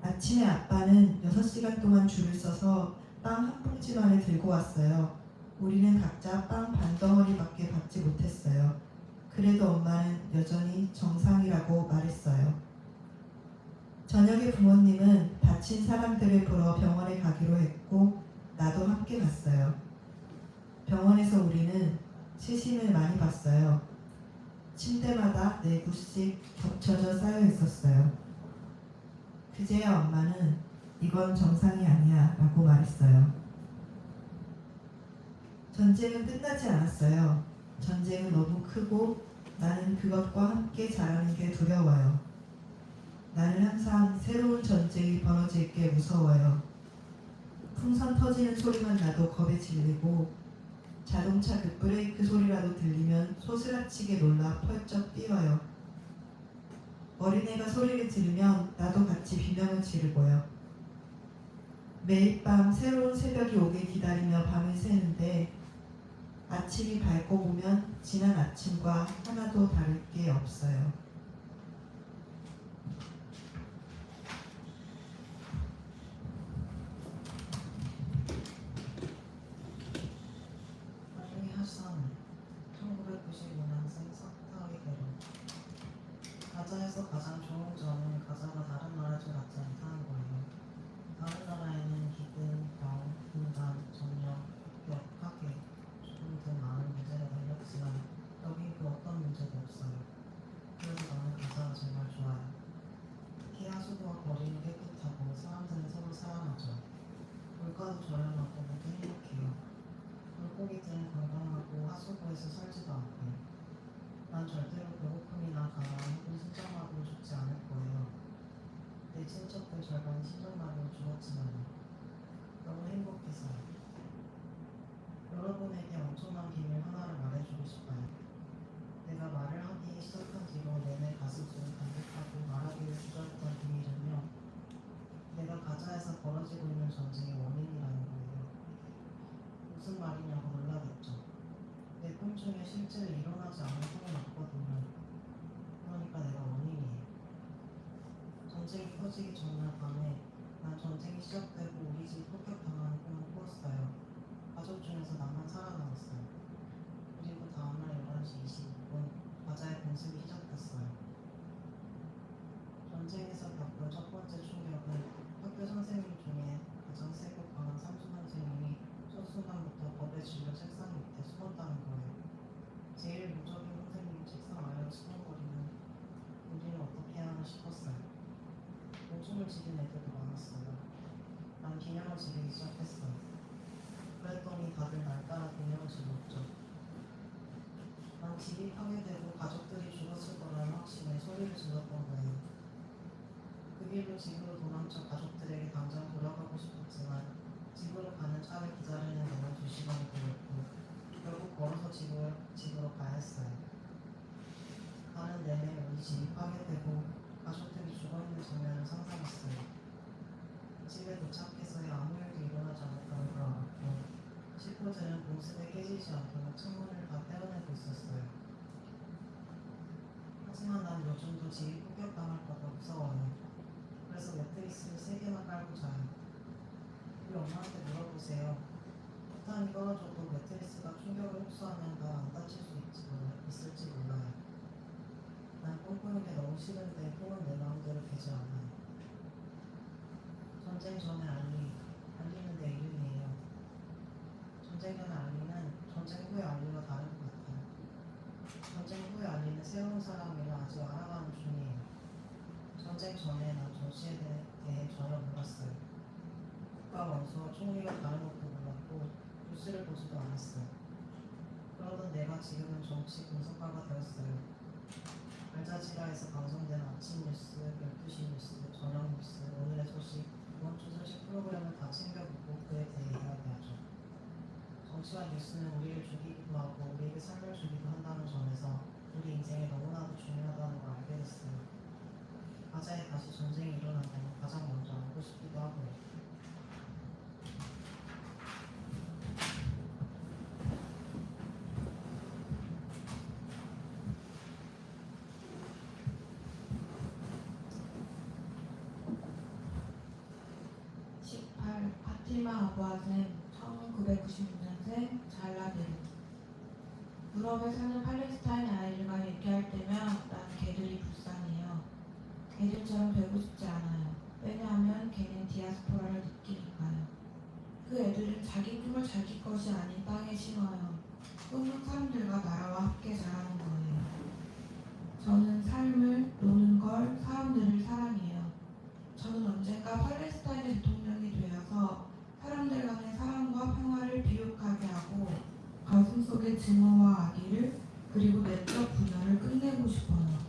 [SPEAKER 14] 아침에 아빠는 6시간 동안 줄을 서서 빵 한 봉지만을 들고 왔어요. 우리는 각자 빵 반 덩어리밖에 받지 못했어요. 그래도 엄마는 여전히 정상이라고 말했어요. 저녁에 부모님은 다친 사람들을 보러 병원에 가기로 했고 나도 함께 갔어요. 병원에서 우리는 시신을 많이 봤어요. 침대마다 4구씩 겹쳐져 쌓여 있었어요. 그제야 엄마는 이건 정상이 아니야 라고 말했어요. 전쟁은 끝나지 않았어요. 전쟁은 너무 크고 나는 그것과 함께 자라는 게 두려워요. 나는 항상 새로운 전쟁이 벌어질 게 무서워요. 풍선 터지는 소리만 나도 겁에 질리고 자동차 급브레이크 소리라도 들리면 소스라치게 놀라 펄쩍 뛰어요. 어린애가 소리를 지르면 나도 같이 비명을 지르고요. 매일 밤 새로운 새벽이 오길 기다리며 밤을 새는데 아침이 밝고 보면 지난 아침과 하나도 다를 게 없어요.
[SPEAKER 1] 나중에 하산 1995년생 석타의 결혼. 가자에서 가장 좋은 점은 가자가 다른 나라들 같지 않다는 거예요. 다른 나라에는 기근, 병, 분단, 정령, 합격, 학계, 죽음 등 많은 문제가 달렸지만 여긴 그 어떤 문제도 없어요. 그래서 나는 가자가 정말 좋아요. 특히 하수도와 거리는 깨끗하고 사람들은 서로 사랑하죠. 물가도 저렴하고 모두 행복해요.
[SPEAKER 15] 구해서 살지도 않고요. 난 절대로 배고픔이나 가난 혹은 신장마비로 죽지 않을 거예요. 내 친척들 절반이 신장마비로 죽었지만 너무 행복해서요. 여러분에게 엄청난 비밀 하나를 말해주고 싶어요. 내가 말을 하기 시작한 뒤로 내내 가슴속이 담백하고 말하기를 주저했던 비밀은요. 내가 가자에서 벌어지고 있는 전쟁의 원인이라는 거예요. 무슨 말이냐고 놀라겠죠. 내 꿈 중에 실제로 일어나지 않은 꿈은 없거든요. 그러니까 내가 원인이에요. 전쟁이 터지기 전날 밤에 난 전쟁이 시작되고 우리 집이 폭격당하는 꿈을 꾸었어요. 가족 중에서 나만 살아남았어요. 그리고 다음날 11시 25분 가자의 공습이 시작됐어요. 전쟁에서 겪은 첫 번째 충격은 학교 선생님 중에 가장 세고 강한 삼수 선생님이 첫 순간부터 겁에 질려 책상 밑에 숨었다는 거예요. 제일 무적인 선생님 책상 아래로 치렁거리는 우리는 어떻게 해야 하나 싶었어요. 오줌을 지린 애들도 많았어요. 난 비명을 지르기 시작했어요. 그랬더니 다들 날 따라 비명을 질렀죠. 난 집이 파괴되고 가족들이 죽었을 거라는 확신에 소리를 질렀던 거예요. 그 길로 집으로 도망쳐 가족들에게 당장 돌아가고 싶었지만 집으로 가는 차를 기다리는 데는 2시간이 걸렸고 결국 걸어서 집으로 가야 했어요. 가는 내내 우리 집이 파괴되고 가족들이 죽어있는 장면을 상상했어요. 집에 도착해서야 아무 일도 일어나지 않았다는 걸 알았고 식구들은 공습에 깨지지 않도록 창문을 다 떼어내고 있었어요. 하지만 난 요즘도 집이 폭격당할까봐 무서워요. 그래서 매트리스를 3개나 깔고 자요. 우리 엄마한테 물어보세요. 폭탄이 떨어져도 매트리스가 충격을 흡수하면 날 안 다칠 수 있을지 몰라요. 난 꿈꾸는 게 너무 싫은데 꿈은 내 마음대로 되지 않아요. 전쟁 전에 알리는 내 이름이에요. 전쟁 전에 알리는 전쟁 후에 알리와 다른 것 같아요. 전쟁 후에 알리는 새로운 사람이라 아직 알아가는 중이에요. 전쟁 전에 난 정치에 대해 전혀 몰랐어요. 국가 원수와 총리가 다른 것도 몰랐고 뉴스를 보지도 않았어요. 그러던 내가 지금은 정치 분석가가 되었어요. 알자지라에서 방송되는 아침 뉴스, 12시 뉴스, 저녁 뉴스, 오늘의 소식, 이번 주 소식 프로그램을 다 챙겨보고 그에 대해 이야기하죠. 정치와 뉴스는 우리를 죽이기도 하고 우리에게 삶을 주기도 한다는 점에서 우리 인생에 너무나도 중요하다는 걸 알게 됐어요. 가자에 다시 전쟁이 일어난다면 가장 먼저 알고 싶기도 하고요.
[SPEAKER 2] 파티마 아부아젠 1996년생 잘라데르. 유럽에 사는 팔레스타인 아이들과 얘기할 때면 난 걔들이 불쌍해요. 걔들처럼 되고 싶지 않아요. 왜냐하면 걔는 디아스포라를 느끼니까요. 그 애들은 자기 꿈을 자기 것이 아닌 땅에 심어요. 꿈은 사람들과 나라와 함께 자라는 거예요. 저는 삶을, 노는 걸, 사람들을 사랑해요. 저는 언젠가 팔레스타인의 대통령이 되어서 사람들 간의 사랑과 평화를 비옥하게 하고 가슴속의 증오와 악의를 그리고 내적 분열을 끝내고 싶어요.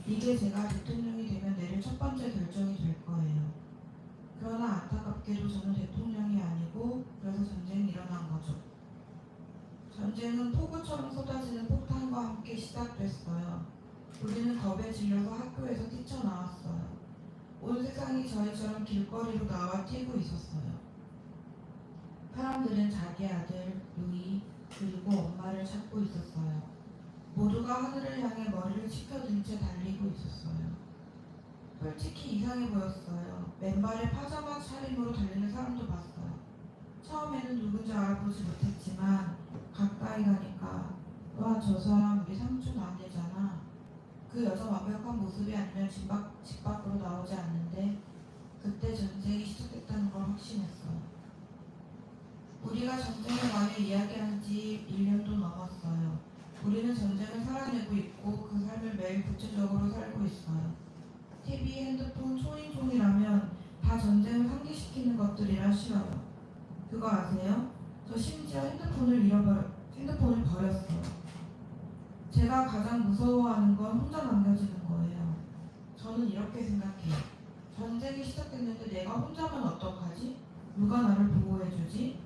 [SPEAKER 2] 이게 제가 대통령이 되면 내릴 첫 번째 결정이 될 거예요. 그러나 안타깝게도 저는 대통령이 아니고 그래서 전쟁이 일어난 거죠. 전쟁은 폭우처럼 쏟아지는 폭탄과 함께 시작됐어요. 우리는 겁에 질려서 학교에서 뛰쳐나왔어요. 온 세상이 저희처럼 길거리로 나와 뛰고 있었어요. 사람들은 자기 아들, 루이, 그리고 엄마를 찾고 있었어요. 모두가 하늘을 향해 머리를 치켜든 채 달리고 있었어요. 솔직히 이상해 보였어요. 맨발에 파자마 차림으로 달리는 사람도 봤어요. 처음에는 누군지 알아보지 못했지만 가까이 가니까 와, 저 사람 우리 삼촌 아내잖아. 그 여자 완벽한 모습이 아니면 집 밖으로 나오지 않는데 그때 전쟁이 시작됐다는 걸 확신했어요. 우리가 전쟁을 많이 이야기한 지 1년도 넘었어요. 우리는 전쟁을 살아내고 있고 그 삶을 매일 구체적으로 살고 있어요. TV, 핸드폰, 초인종이라면 다 전쟁을 상기시키는 것들이라 싫어요. 그거 아세요? 저 심지어
[SPEAKER 16] 핸드폰을 버렸어요. 제가 가장 무서워하는 건 혼자 남겨지는 거예요. 저는 이렇게 생각해요. 전쟁이 시작됐는데 내가 혼자면 어떡하지? 누가 나를 보호해주지?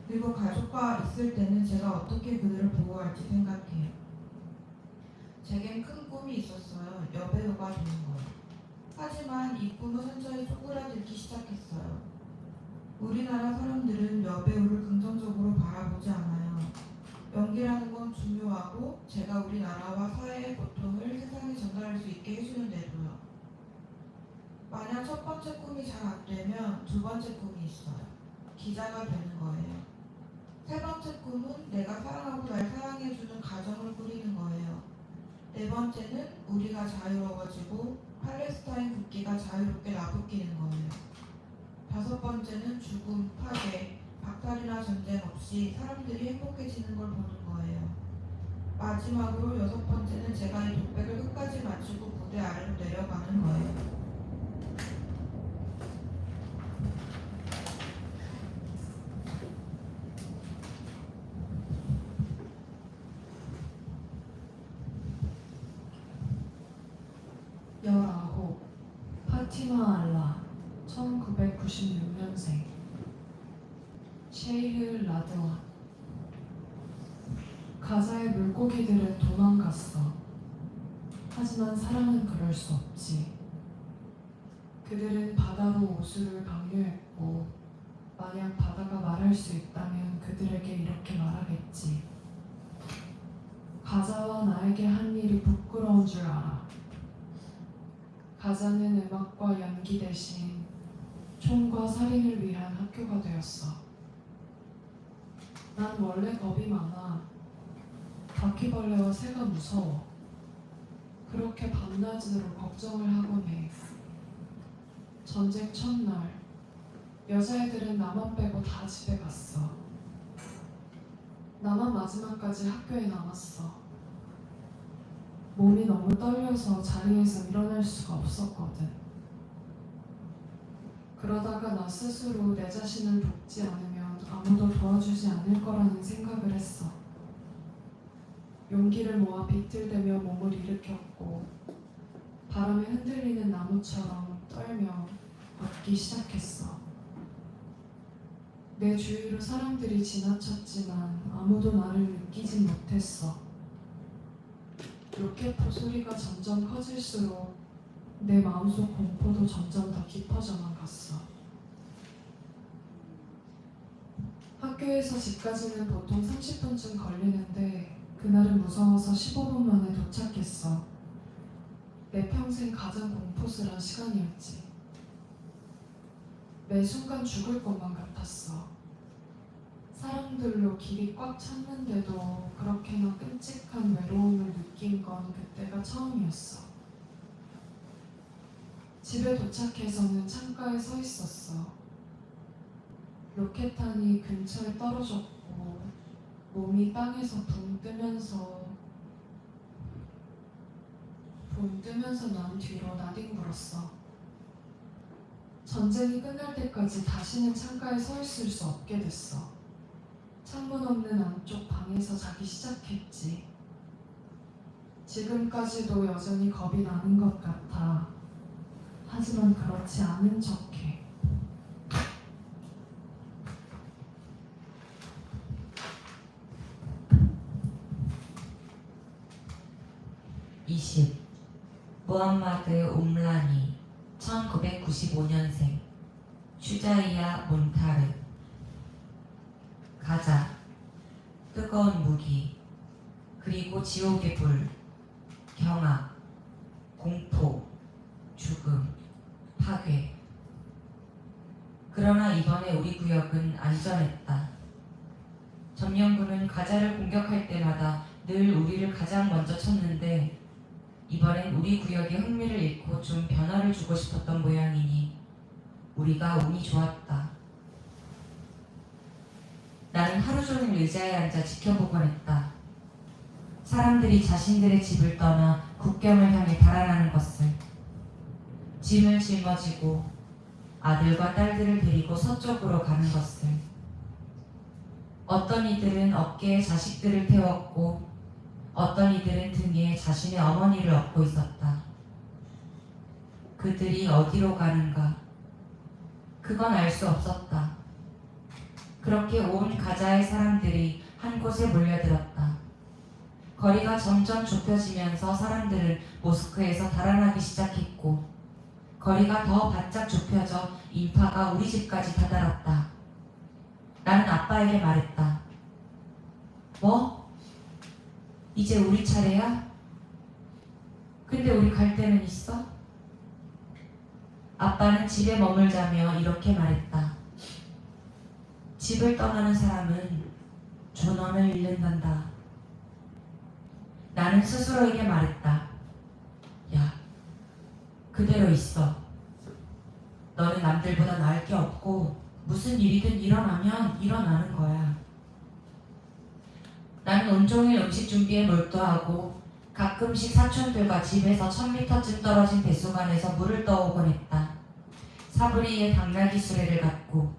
[SPEAKER 16] 그리고 가족과 있을 때는 제가 어떻게 그들을 보호할지 생각해요. 제겐 큰 꿈이 있었어요. 여배우가 되는 거예요. 하지만 이 꿈은 현저히 쪼그라들기 시작했어요. 우리나라 사람들은 여배우를 긍정적으로 바라보지 않아요. 연기라는 건 중요하고 제가 우리나라와 사회의 고통을 세상에 전달할 수 있게 해주는데도요. 만약 첫 번째 꿈이 잘 안 되면 두 번째 꿈이 있어요. 기자가 되는 거예요. 세 번째 꿈은 내가 사랑하고 날 사랑해주는 가정을 꾸리는 거예요. 네 번째는 우리가 자유로워지고 팔레스타인 국기가 자유롭게 나부끼는 거예요. 다섯 번째는 죽음, 파괴, 박탈이나 전쟁 없이 사람들이 행복해지는 걸 보는 거예요. 마지막으로 여섯 번째는 제가 이 독백을 끝까지 마치고 무대 아래로 내려가는 거예요.
[SPEAKER 4] 파티마 알라 1996년생 셰이흐 라드완 가자의 물고기들은 도망갔어. 하지만 사람은 그럴 수 없지. 그들은 바다로 오수를 강요했고 만약 바다가 말할 수 있다면 그들에게 이렇게 말하겠지. 가자와 나에게 한 일이 부끄러운 줄 알아. 가자는 음악과 연기 대신 총과 살인을 위한 학교가 되었어. 난 원래 겁이 많아. 바퀴벌레와 새가 무서워. 그렇게 밤낮으로 걱정을 하곤 해. 전쟁 첫날 여자애들은 나만 빼고 다 집에 갔어. 나만 마지막까지 학교에 남았어. 몸이 너무 떨려서 자리에서 일어날 수가 없었거든. 그러다가 나 스스로 내 자신을 돕지 않으면 아무도 도와주지 않을 거라는 생각을 했어. 용기를 모아 비틀대며 몸을 일으켰고 바람에 흔들리는 나무처럼 떨며 걷기 시작했어. 내 주위로 사람들이 지나쳤지만 아무도 나를 느끼진 못했어. 로켓포 소리가 점점 커질수록 내 마음속 공포도 점점 더 깊어져만 갔어. 학교에서 집까지는 보통 30분쯤 걸리는데 그날은 무서워서 15분 만에 도착했어. 내 평생 가장 공포스러운 시간이었지. 매 순간 죽을 것만 같았어. 사람들로 길이 꽉 찼는데도 그렇게나 끔찍한 외로움을 느낀 건 그때가 처음이었어. 집에 도착해서는 창가에 서 있었어. 로켓탄이 근처에 떨어졌고 몸이 땅에서 붕 뜨면서 난 뒤로 나뒹굴었어. 전쟁이 끝날 때까지 다시는 창가에 서 있을 수 없게 됐어. 창문 없는 안쪽 방에서 자기 시작했지. 지금까지도 여전히 겁이 나는 것 같아. 하지만 그렇지 않은 척해.
[SPEAKER 7] 무함마드 옴라니 1995년생 슈자이야 몬타르 가자 뜨거운 무기 그리고 지옥의 불 경악 공포 죽음 파괴. 그러나 이번에 우리 구역은 안전했다. 점령군은 가자를 공격할 때마다 늘 우리를 가장 먼저 쳤는데 이번엔 우리 구역에 흥미를 잃고 좀 변화를 주고 싶었던 모양이니 우리가 운이 좋았다. 나는 하루 종일 의자에 앉아 지켜보곤 했다. 사람들이 자신들의 집을 떠나 국경을 향해 달아나는 것을. 짐을 짊어지고 아들과 딸들을 데리고 서쪽으로 가는 것을. 어떤 이들은 어깨에 자식들을 태웠고 어떤 이들은 등에 자신의 어머니를 업고 있었다. 그들이 어디로 가는가? 그건 알 수 없었다. 그렇게 온 가자의 사람들이 한 곳에 몰려들었다. 거리가 점점 좁혀지면서 사람들은 모스크에서 달아나기 시작했고 거리가 더 바짝 좁혀져 인파가 우리 집까지 다다랐다. 나는 아빠에게 말했다. 뭐? 이제 우리 차례야? 근데 우리 갈 데는 있어? 아빠는 집에 머물자며 이렇게 말했다. 집을 떠나는 사람은 존엄을 잃는단다. 나는 스스로에게 말했다. 야, 그대로 있어. 너는 남들보다 나을 게 없고 무슨 일이든 일어나면 일어나는 거야. 나는 온종일 음식 준비에 몰두하고 가끔씩 사촌들과 집에서 1000m쯤 떨어진 배수관에서 물을 떠오곤 했다. 사부리의 당나귀 수레를 갖고.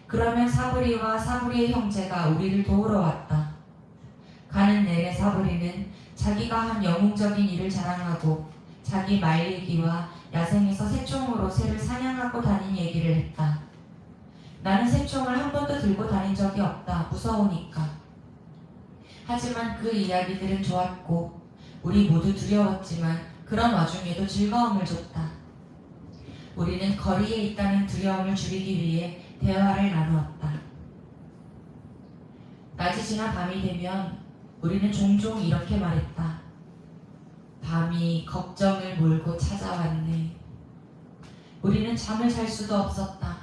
[SPEAKER 7] 그러면 사부리와 사부리의 형제가 우리를 도우러 왔다. 가는 내내 사부리는 자기가 한 영웅적인 일을 자랑하고 자기 말리기와 야생에서 새총으로 새를 사냥하고 다닌 얘기를 했다. 나는 새총을 한 번도 들고 다닌 적이 없다. 무서우니까. 하지만 그 이야기들은 좋았고 우리 모두 두려웠지만 그런 와중에도 즐거움을 줬다. 우리는 거리에 있다는 두려움을 줄이기 위해 대화를 나누었다. 낮이 지나 밤이 되면 우리는 종종 이렇게 말했다. 밤이 걱정을 몰고 찾아왔네. 우리는 잠을 잘 수도 없었다.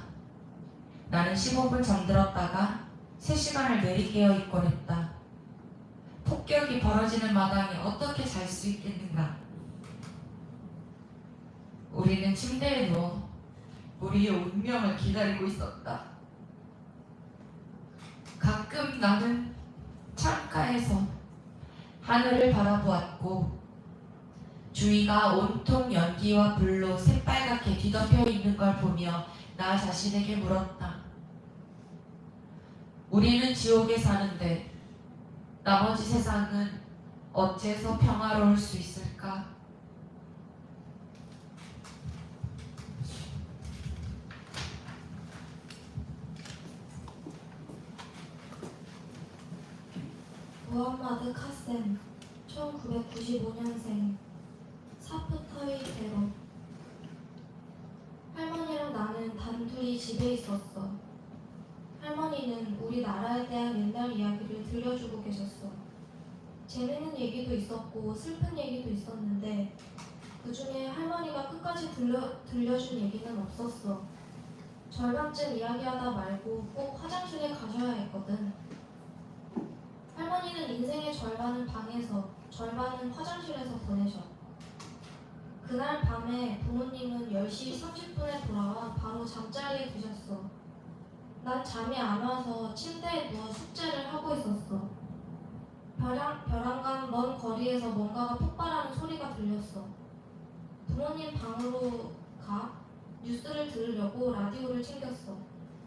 [SPEAKER 7] 나는 15분 잠들었다가 3시간을 내리깨어 있곤 했다. 폭격이 벌어지는 마당에 어떻게 잘 수 있겠는가? 우리는 침대에 누워 우리의 운명을 기다리고 있었다. 가끔 나는 창가에서 하늘을 바라보았고 주위가 온통 연기와 불로 새빨갛게 뒤덮여 있는 걸 보며 나 자신에게 물었다. 우리는 지옥에 사는데 나머지 세상은 어째서 평화로울 수 있을까?
[SPEAKER 2] 무함마드 카셈 1995년생 사프타위 테러. 할머니랑 나는 단둘이 집에 있었어. 할머니는 우리나라에 대한 옛날 이야기를 들려주고 계셨어. 재밌는 얘기도 있었고 슬픈 얘기도 있었는데 그 중에 할머니가 끝까지 들려준 얘기는 없었어. 절반쯤 이야기하다 말고 꼭 화장실에 가셔야 했거든. 할머니는 인생의 절반은 방에서 절반은 화장실에서 보내셔. 그날 밤에 부모님은 10시 30분에 돌아와 바로 잠자리에 드셨어. 난 잠이 안 와서 침대에 누워 숙제를 하고 있었어. 벼랑간 먼 거리에서 뭔가가 폭발하는 소리가 들렸어. 부모님 방으로 가 뉴스를 들으려고 라디오를 챙겼어.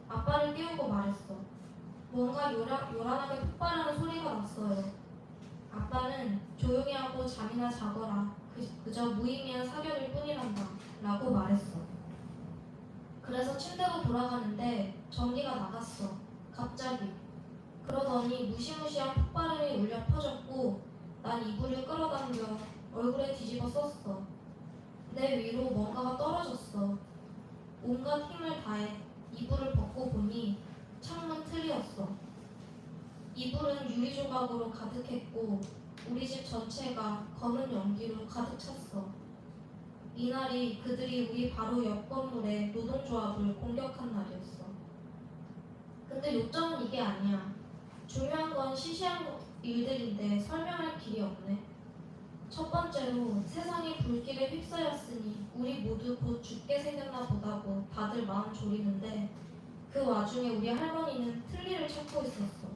[SPEAKER 2] 아빠를 깨우고 말했어. 뭔가 요란하게 폭발하는 소리가 났어요. 아빠는 조용히 하고 잠이나 자거라. 그저 무의미한 사견일 뿐이란다. 라고 말했어. 그래서 침대로 돌아가는데 전기가 나갔어. 갑자기. 그러더니 무시무시한 폭발음이 울려 퍼졌고 난 이불을 끌어당겨 얼굴에 뒤집어 썼어. 내 위로 뭔가가 떨어졌어. 온갖 힘을 다해 이불을 벗고 보니 창문 틀이었어. 이불은 유리 조각으로 가득했고 우리 집 전체가 검은 연기로 가득 찼어. 이날이 그들이 우리 바로 옆 건물의 노동조합을 공격한 날이었어. 근데 요점은 이게 아니야. 중요한 건 시시한 일들인데 설명할 길이 없네. 첫 번째로 세상이 불길에 휩싸였으니 우리 모두 곧 죽게 생겼나 보다고 다들 마음 졸이는데 그 와중에 우리 할머니는 틀니를 찾고 있었어.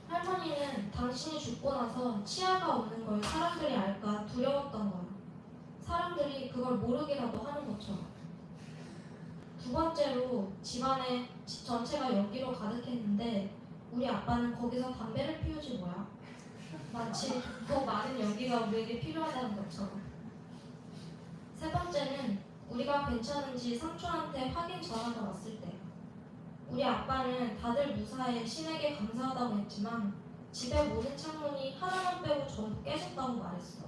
[SPEAKER 2] 할머니는 당신이 죽고 나서 치아가 없는 걸 사람들이 알까 두려웠던 거야. 사람들이 그걸 모르기라도 하는 것처럼. 두 번째로 집 전체가 연기로 가득했는데
[SPEAKER 17] 우리 아빠는 거기서 담배를 피우지 뭐야. 마치 더 많은 연기가 우리에게 필요하다는 것처럼. 세 번째는 우리가 괜찮은지 삼촌한테 확인 전화가 왔을 때. 우리 아빠는 다들 무사해 신에게 감사하다고 했지만 집의 모든 창문이 하나만 빼고 전부 깨졌다고 말했어.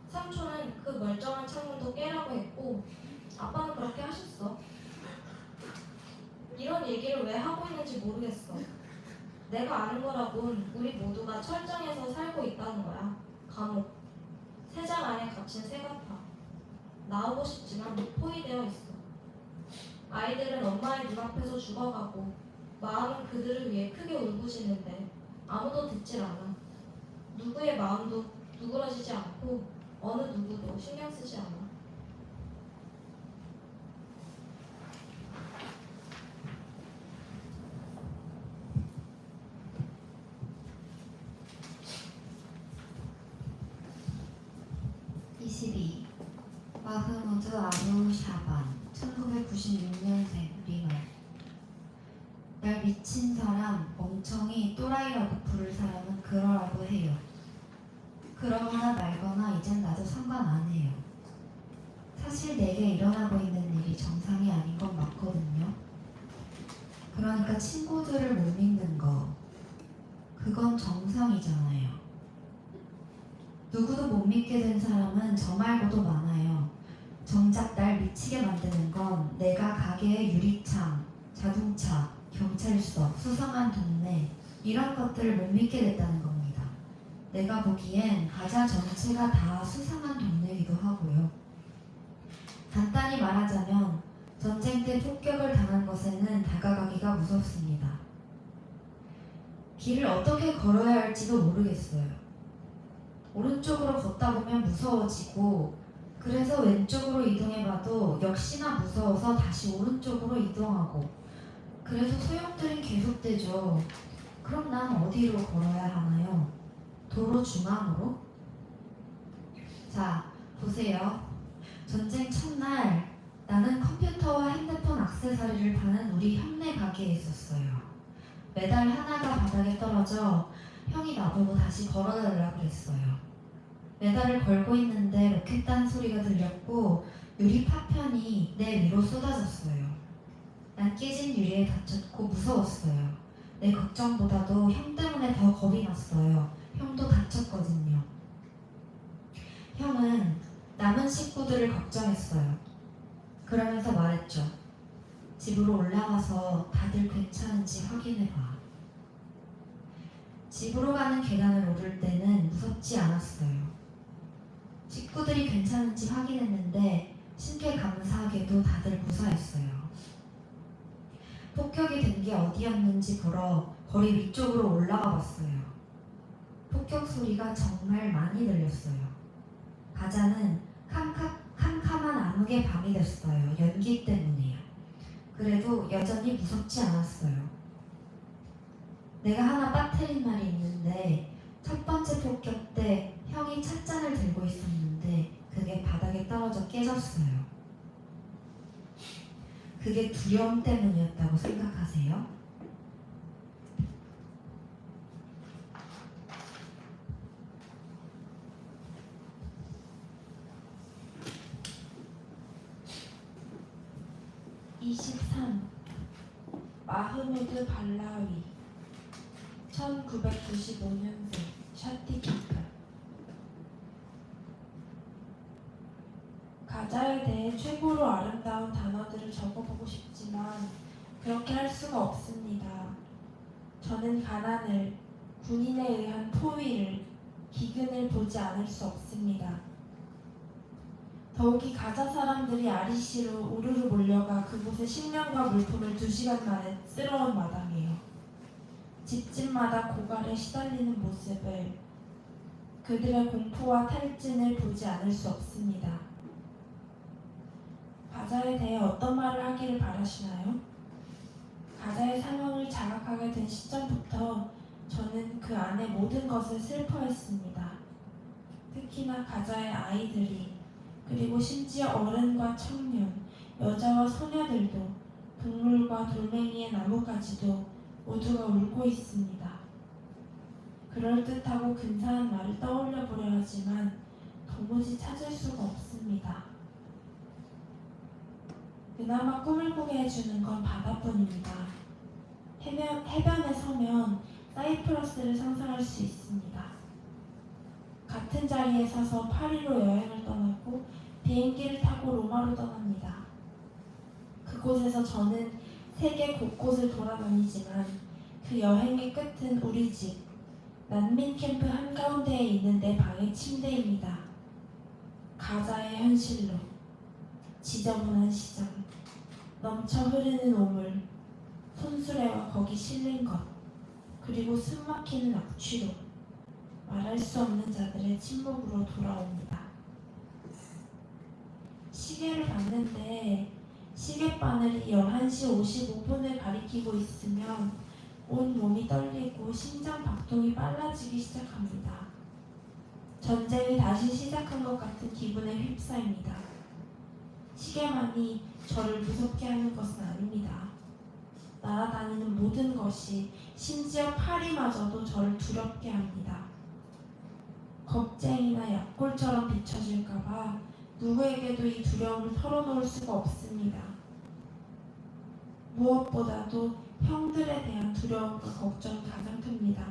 [SPEAKER 17] 삼촌은 그 멀쩡한 창문도 깨라고 했고 아빠는 그렇게 하셨어. 이런 얘기를 왜 하고 있는지 모르겠어. 내가 아는 거라곤 우리 모두가 철장에서 살고 있다는 거야. 감옥. 새장 안에 갇힌 새 같아. 나오고 싶지만 포위되어 있어. 아이들은 엄마의 눈앞에서 죽어가고 마음은 그들을 위해 크게 울부짖는데 아무도 듣질 않아. 누구의 마음도 누그러지지 않고 어느 누구도 신경 쓰지 않아.
[SPEAKER 3] 마흐무드 아부 샤반 1996년생 리너. 날 미친 사람, 멍청이, 또라이라고 부를 사람은 그러라고 해요. 그러거나 말거나 이젠 나도 상관 안 해요. 사실 내게 일어나고 있는 일이 정상이 아닌 건 맞거든요. 그러니까 친구들을 못 믿는 거, 그건 정상이잖아요. 누구도 못 믿게 된 사람은 저 말고도 많아요. 정작 날 미치게 만드는 건 내가 가게의 유리창, 자동차, 경찰서, 수상한 동네 이런 것들을 못 믿게 됐다는 겁니다. 내가 보기엔 가자 전체가 다 수상한 동네이기도 하고요. 간단히 말하자면 전쟁 때 폭격을 당한 것에는 다가가기가 무섭습니다. 길을 어떻게 걸어야 할지도 모르겠어요. 오른쪽으로 걷다 보면 무서워지고 그래서 왼쪽으로 이동해봐도 역시나 무서워서 다시 오른쪽으로 이동하고 그래서 소용돌이 계속되죠. 그럼 난 어디로 걸어야 하나요? 도로 중앙으로? 자, 보세요. 전쟁 첫날 나는 컴퓨터와 핸드폰 액세서리를 파는 우리 형네 가게에 있었어요. 메달 하나가 바닥에 떨어져 형이 나보고 다시 걸어달라고 그랬어요. 메달을 걸고 있는데 로켓단 소리가 들렸고 유리 파편이 내 위로 쏟아졌어요. 난 깨진 유리에 다쳤고 무서웠어요. 내 걱정보다도 형 때문에 더 겁이 났어요. 형도 다쳤거든요. 형은 남은 식구들을 걱정했어요. 그러면서 말했죠. 집으로 올라가서 다들 괜찮은지 확인해봐. 집으로 가는 계단을 오를 때는 무섭지 않았어요. 식구들이 괜찮은지 확인했는데 신께 감사하게도 다들 무사했어요. 폭격이 된 게 어디였는지 보러 거리 위쪽으로 올라가 봤어요. 폭격 소리가 정말 많이 들렸어요. 가자는 캄캄한 암흑의 밤이 됐어요. 연기 때문이에요. 그래도 여전히 무섭지 않았어요. 내가 하나 빠뜨린 말이 있는데 첫 번째 폭격 때 형이 찻잔을 들고 있었는데 그게 바닥에 떨어져 깨졌어요. 그게 두려움 때문이었다고 생각하세요?
[SPEAKER 2] 마흐무드 발라위 1995년생 샤티키프. 가자에 대해 최고로 아름다운 단어들을 적어보고 싶지만 그렇게 할 수가 없습니다. 저는 가난을, 군인에 의한 포위를, 기근을 보지 않을 수 없습니다. 더욱이 가자 사람들이 아리시로 우르르 몰려가 그곳에 식량과 물품을 2시간 만에 쓸어온 마당이에요. 집집마다 고갈에 시달리는 모습을, 그들의 공포와 탈진을 보지 않을 수 없습니다. 가자에 대해 어떤 말을 하기를 바라시나요? 가자의 상황을 자각하게 된 시점부터 저는 그 안의 모든 것을 슬퍼했습니다. 특히나 가자의 아이들이, 그리고 심지어 어른과 청년, 여자와 소녀들도, 동물과 돌멩이의 나무까지도 모두가 울고 있습니다. 그럴듯하고 근사한 말을 떠올려 보려 하지만 도무지 찾을 수가 없습니다. 그나마 꿈을 꾸게 해주는 건 바다뿐입니다. 해변에 서면 사이프러스를 상상할 수 있습니다. 같은 자리에 서서 파리로 여행을 떠나고 비행기를 타고 로마로 떠납니다. 그곳에서 저는 세계 곳곳을 돌아다니지만 그 여행의 끝은 우리 집, 난민 캠프 한가운데에 있는 내 방의 침대입니다. 가자의 현실로, 지저분한 시장, 넘쳐 흐르는 오물, 손수레와 거기 실린 것, 그리고 숨막히는 악취로 말할 수 없는 자들의 침묵으로 돌아옵니다. 시계를 봤는데 시계바늘이 11시 55분을 가리키고 있으면 온 몸이 떨리고 심장 박동이 빨라지기 시작합니다. 전쟁이 다시 시작한 것 같은 기분에 휩싸입니다. 시계만이 저를 무섭게 하는 것은 아닙니다. 날아다니는 모든 것이, 심지어 파리마저도 저를 두렵게 합니다. 겁쟁이나 약골처럼 비춰질까봐 누구에게도 이 두려움을 털어놓을 수가 없습니다. 무엇보다도 형들에 대한 두려움과 걱정이 가장 큽니다.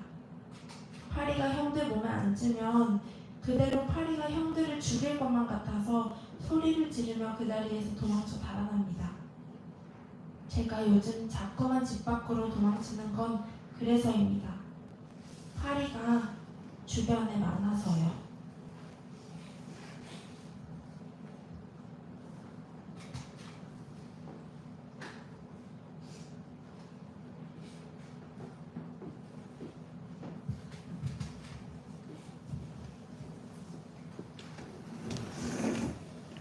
[SPEAKER 2] 파리가 형들 몸에 앉으면 그대로 파리가 형들을 죽일 것만 같아서 소리를 지르며 그 자리에서 도망쳐 달아납니다. 제가 요즘 자꾸만 집 밖으로 도망치는 건 그래서입니다. 파리가 주변에 많아서요.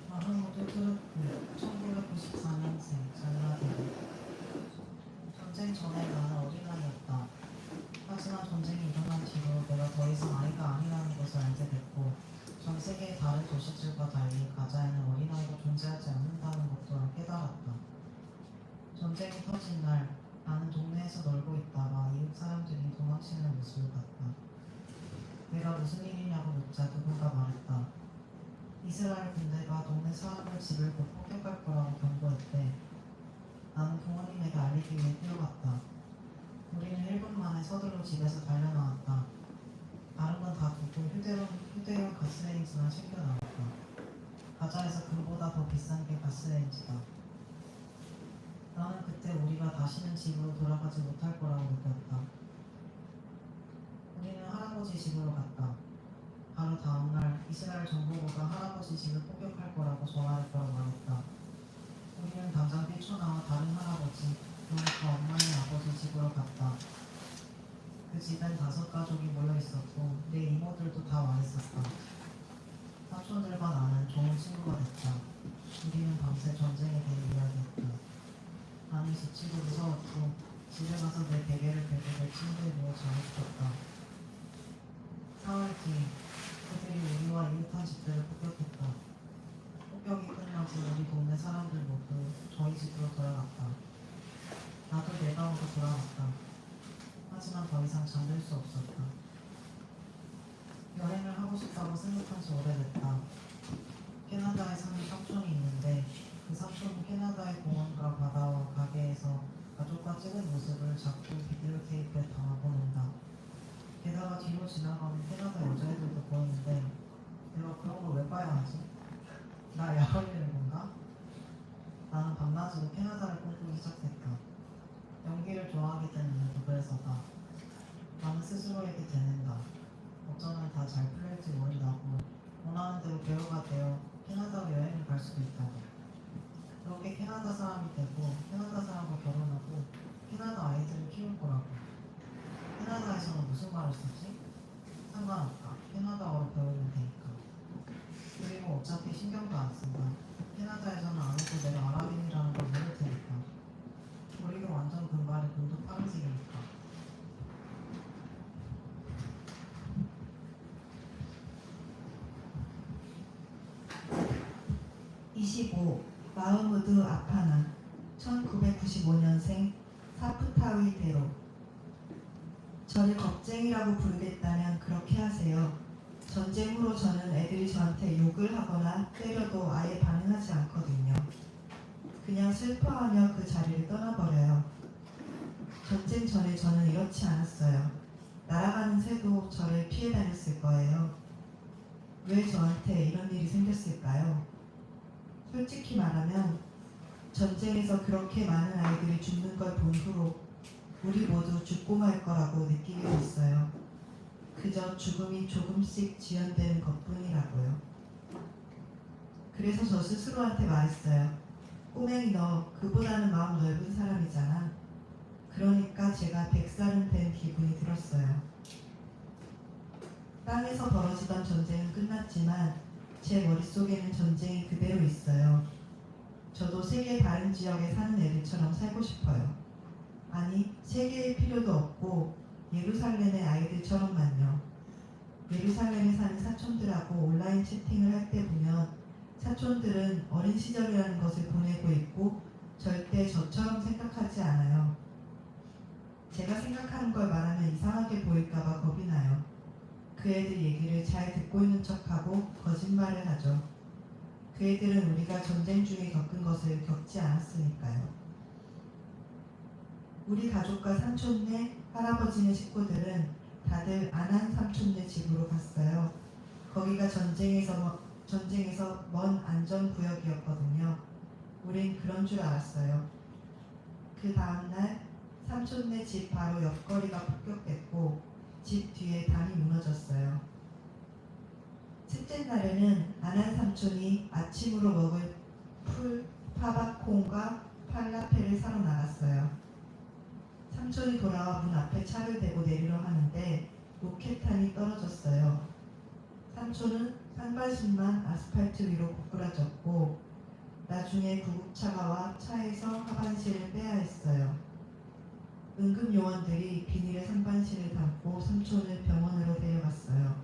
[SPEAKER 15] 마흔모두 트루프 1994년생 잘라드리. 전쟁 전에 나는 어린아이였다. 하지만 전쟁이 일어난 뒤로 내가 더 이상 아이가 아니라는 것을 알게 됐고, 전 세계의 다른 도시들과 달리 가자에는 어린아이가 존재하지 않는다는 것도 깨달았다. 전쟁이 터진 날 나는 동네에서 놀고 있다가 이웃 사람들이 도망치는 모습을 봤다. 내가 무슨 일이냐고 묻자 누군가 말했다. 이스라엘 군대가 동네 사람들 집을 곧 폭격할 거라고 경고했대. 나는 부모님에게 알리기 위해 뛰어갔다. 우리는 1분 만에 서둘러 집에서 달려나왔다. 다른 건 다 두고 휴대용 가스레인지만 챙겨 나왔다. 가자에서 금보다 더 비싼 게 가스레인지다. 나는 그때 우리가 다시는 집으로 돌아가지 못할 거라고 느꼈다. 우리는 할아버지 집으로 갔다. 바로 다음날 이스라엘 정보부가 할아버지 집을 폭격할 거라고 전화할 거라고 말했다. 우리는 당장 뛰쳐나와 다른 할아버지, 그러니까 엄마의 아버지 집으로 갔다. 그 집엔 5가족이 모여 있었고 내 이모들도 다 와 있었다. 사촌들과 나는 좋은 친구가 됐다. 우리는 밤새 전쟁에 대해 이야기했다. 나는 지치고 무서웠고 집에 가서 내 베개를 베고 내 침대에 누워 잠을 잤다. 4월 뒤 그들이 우리와 이웃한 집들을 폭격했다. 폭격이 끝나고 우리 동네 사람들 모두 저희 집으로 돌아갔다. 나도 내 방으로 돌아갔다. 하지만 더 이상 잠들 수 없었다. 여행을 하고 싶다고 생각한 지 오래됐다. 캐나다에 사는 삼촌이 있는데 그 삼촌은 캐나다의 공원과 바다와 가게에서 가족과 찍은 모습을 자꾸 비디오 테이프에 담아보낸다. 게다가 뒤로 지나가는 캐나다 여자애들도 보이는데 내가 그런 걸 왜 봐야 하지? 나 약올리는 건가? 나는 밤낮으로 캐나다를 꿈꾸기 시작했다. 연기를 좋아하게 된 이유도 그래서다. 나는 스스로에게 되낸다. 어쩌면 다 잘 풀릴지 모른다고 원하는 대로 배우가 되어 캐나다로 여행을 갈 수도 있다고. 그렇게 캐나다 사람이 되고 캐나다 사람과 결혼하고 캐나다 아이들을 키울 거라고. 캐나다에서는 무슨 말을 쓰지? 상관없다. 캐나다어를 배우면 되니까. 그리고 어차피 신경도 안 쓴다. 캐나다에서는 아무도 내가 아랍인이라는 걸 모를 테니까. 우리가 완전 금발에 눈도 파란색이니까.
[SPEAKER 14] 마흐무드 아파나 1995년생 사프타위 대로 저를 겁쟁이라고 부르겠다면 그렇게 하세요. 전쟁 후로 저는 애들이 저한테 욕을 하거나 때려도 아예 반응하지 않거든요. 그냥 슬퍼하며 그 자리를 떠나버려요. 전쟁 전에 저는 이렇지 않았어요. 날아가는 새도 저를 피해 다녔을 거예요. 왜 저한테 이런 일이 생겼을까요? 솔직히 말하면 전쟁에서 그렇게 많은 아이들이 죽는 걸 본 후로 우리 모두 죽고 말 거라고 느끼게 됐어요. 그저 죽음이 조금씩 지연되는 것뿐이라고요. 그래서 저 스스로한테 말했어요. 꼬맹이 너 그보다는 마음 넓은 사람이잖아. 그러니까 제가 100살은 된 기분이 들었어요. 땅에서 벌어지던 전쟁은 끝났지만 제 머릿속에는 전쟁이 그대로 있어요. 저도 세계 다른 지역에 사는 애들처럼 살고 싶어요. 아니, 세계의 필요도 없고 예루살렘의 아이들처럼만요. 예루살렘에 사는 사촌들하고 온라인 채팅을 할 때 보면 사촌들은 어린 시절이라는 것을 보내고 있고 절대 저처럼 생각하지 않아요. 제가 생각하는 걸 말하면 이상하게 보일까봐 겁이 나요. 그 애들 얘기를 잘 듣고 있는 척하고 거짓말을 하죠. 그 애들은 우리가 전쟁 중에 겪은 것을 겪지 않았으니까요. 우리 가족과 삼촌네, 할아버지네 식구들은 다들 아난 삼촌네 집으로 갔어요. 거기가 전쟁에서 먼 안전구역이었거든요. 우린 그런 줄 알았어요. 그 다음날 삼촌네 집 바로 옆거리가 폭격됐고 집 뒤에 담이 무너졌어요. 셋째 날에는 아난 삼촌이 아침으로 먹을 풀, 파바콩과 팔라페를 사러 나갔어요. 삼촌이 돌아와 문 앞에 차를 대고 내리려 하는데 로켓탄이 떨어졌어요. 삼촌은 상반신만 아스팔트 위로 고꾸라졌고 나중에 구급차가 와 차에서 하반신을 빼야 했어요. 응급요원들이 비닐에 상반신을 담고 삼촌을 병원으로 데려갔어요.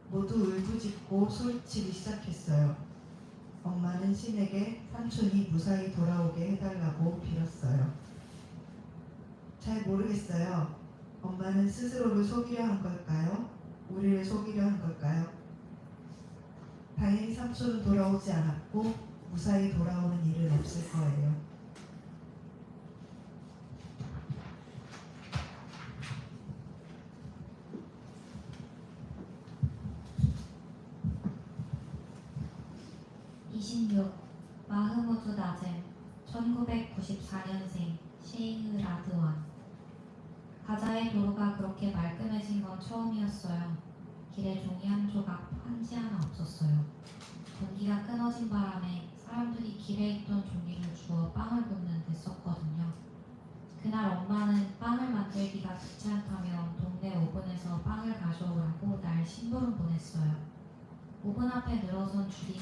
[SPEAKER 14] 모두 울부짖고 소리치기 시작했어요. 엄마는 신에게 삼촌이 무사히 돌아오게 해달라고 빌었어요. 잘 모르겠어요. 엄마는 스스로를 속이려 한 걸까요? 우리를 속이려 한 걸까요? 당연히 삼촌은 돌아오지 않았고 무사히 돌아오는 일은 없을 거예요.
[SPEAKER 3] 마흐무드 나젬 1994년생 셰이흐 라드완. 가자의 도로가 그렇게 말끔해진 건 처음이었어요. 길에 종이 한 조각, 한지 하나 없었어요. 전기가 끊어진 바람에 사람들이 길에 있던 종이를 주워 빵을 굽는 데 썼거든요. 그날 엄마는 빵을 만들기가 귀찮다며 동네 오븐에서 빵을 가져오라고 날 심부름 보냈어요. 오븐 앞에 늘어선 줄이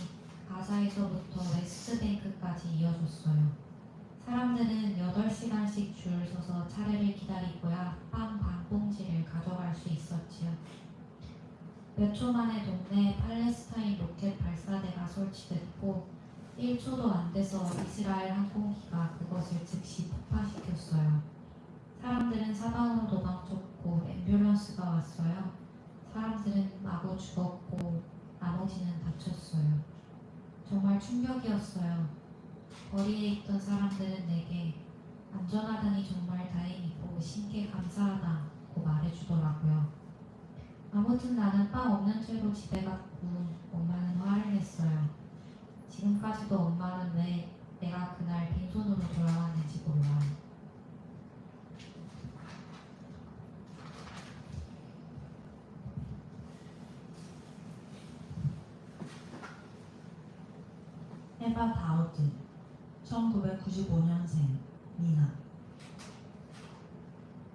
[SPEAKER 3] 가자에서부터 웨스트뱅크까지 이어졌어요. 사람들은 8시간씩 줄을 서서 차례를 기다리고야 빵 반 봉지를 가져갈 수 있었지요. 몇 초 만에 동네에 팔레스타인 로켓 발사대가 설치됐고 1초도 안 돼서 이스라엘 항공기가 그것을 즉시 폭파시켰어요. 사람들은 사방으로 도망쳤고 앰뷸런스가 왔어요. 사람들은 마구 죽었고 나머지는 다쳤어요. 정말 충격이었어요. 거리에 있던 사람들은 내게 안전하다니 정말 다행이고 신께 감사하다고 말해주더라고요. 아무튼 나는 빵 없는 채로 집에 갔고 엄마는 화를 냈어요. 지금까지도 엄마는 왜 내가 그날 빈손으로 돌아왔는지 몰라요.
[SPEAKER 1] 에바 다우드 1995년생 미나.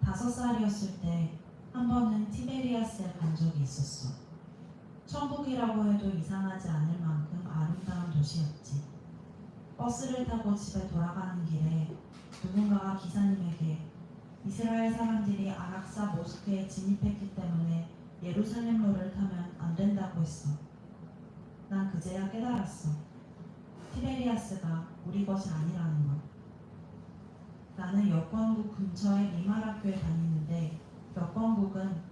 [SPEAKER 1] 5살이었을 때 한 번은 티베리아스에 간 적이 있었어. 천국이라고 해도 이상하지 않을 만큼 아름다운 도시였지. 버스를 타고 집에 돌아가는 길에 누군가가 기사님에게 이스라엘 사람들이 아락사 모스크에 진입했기 때문에 예루살렘로를 타면 안 된다고 했어. 난 그제야 깨달았어. 티베리아스가 우리 것이 아니라는 걸. 나는 나는 여권국 근처의 리말학교에 다니는데 여권국은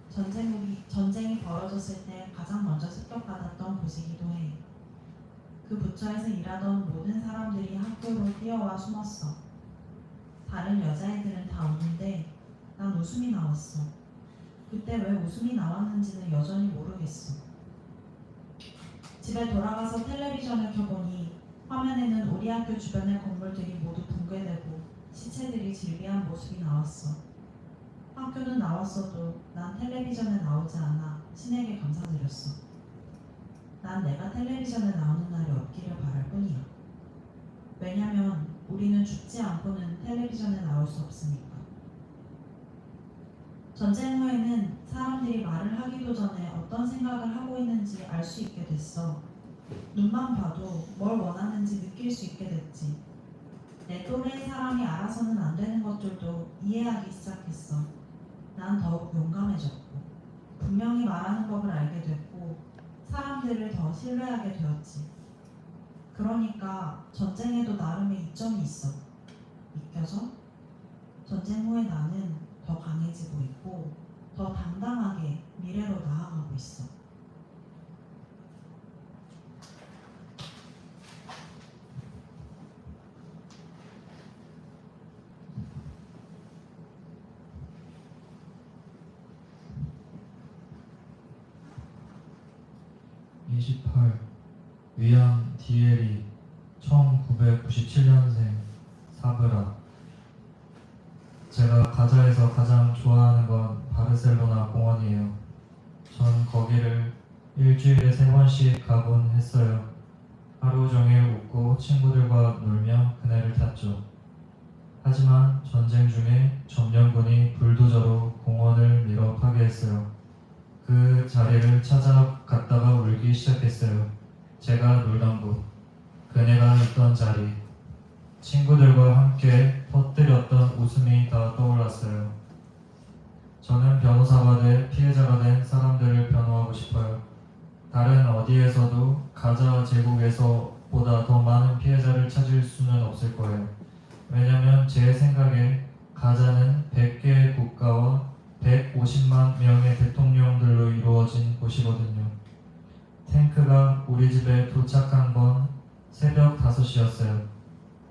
[SPEAKER 1] 전쟁이 벌어졌을 때 가장 먼저 습격받았던 곳이기도 해. 그 부처에서 일하던 모든 사람들이 학교로 뛰어와 숨었어. 다른 여자애들은 다 우는데 난 웃음이 나왔어. 그때 왜 웃음이 나왔는지는 여전히 모르겠어. 집에 돌아가서 텔레비전을 켜보니 화면에는 우리 학교 주변의 건물들이 모두 붕괴되고 시체들이 질비한 모습이 나왔어. 학교는 나왔어도 난 텔레비전에 나오지 않아 신에게 감사드렸어. 난 내가 텔레비전에 나오는 날이 없기를 바랄 뿐이야. 왜냐면 우리는 죽지 않고는 텔레비전에 나올 수 없으니까. 전쟁 후에는 사람들이 말을 하기도 전에 어떤 생각을 하고 있는지 알 수 있게 됐어. 눈만 봐도 뭘 원하는지 느낄 수 있게 됐지. 내 또래의 사람이 알아서는 안 되는 것들도 이해하기 시작했어. 난 더욱 용감해졌고 분명히 말하는 법을 알게 됐고 사람들을 더 신뢰하게 되었지. 그러니까 전쟁에도 나름의 이점이 있어. 믿겨져? 전쟁 후에 나는 더 강해지고 있고 더 당당하게 미래로 나아가고 있어.
[SPEAKER 13] 위안 디에리 1997년생 사브라. 제가 가자에서 가장 좋아하는 건 바르셀로나 공원이에요. 전 거기를 일주일에 3번씩 가곤 했어요. 하루 종일 웃고 친구들과 놀며 그네를 탔죠. 하지만 전쟁 중에 점령군이 불도저로 공원을 밀어 파괴했어요. 그 자리를 찾아갔다가 울기 시작했어요. 제가 놀던 곳, 그네가 있던 자리, 친구들과 함께 퍼뜨렸던 웃음이 다 떠올랐어요. 저는 변호사가 돼 피해자가 된 사람들을 변호하고 싶어요. 다른 어디에서도 가자 제국에서보다 더 많은 피해자를 찾을 수는 없을 거예요. 왜냐면 제 생각에 가자는 100개의 국가와 150만 명의 대통령들로 이루어진 곳이거든요. 탱크가 우리 집에 도착한 건 새벽 5시였어요.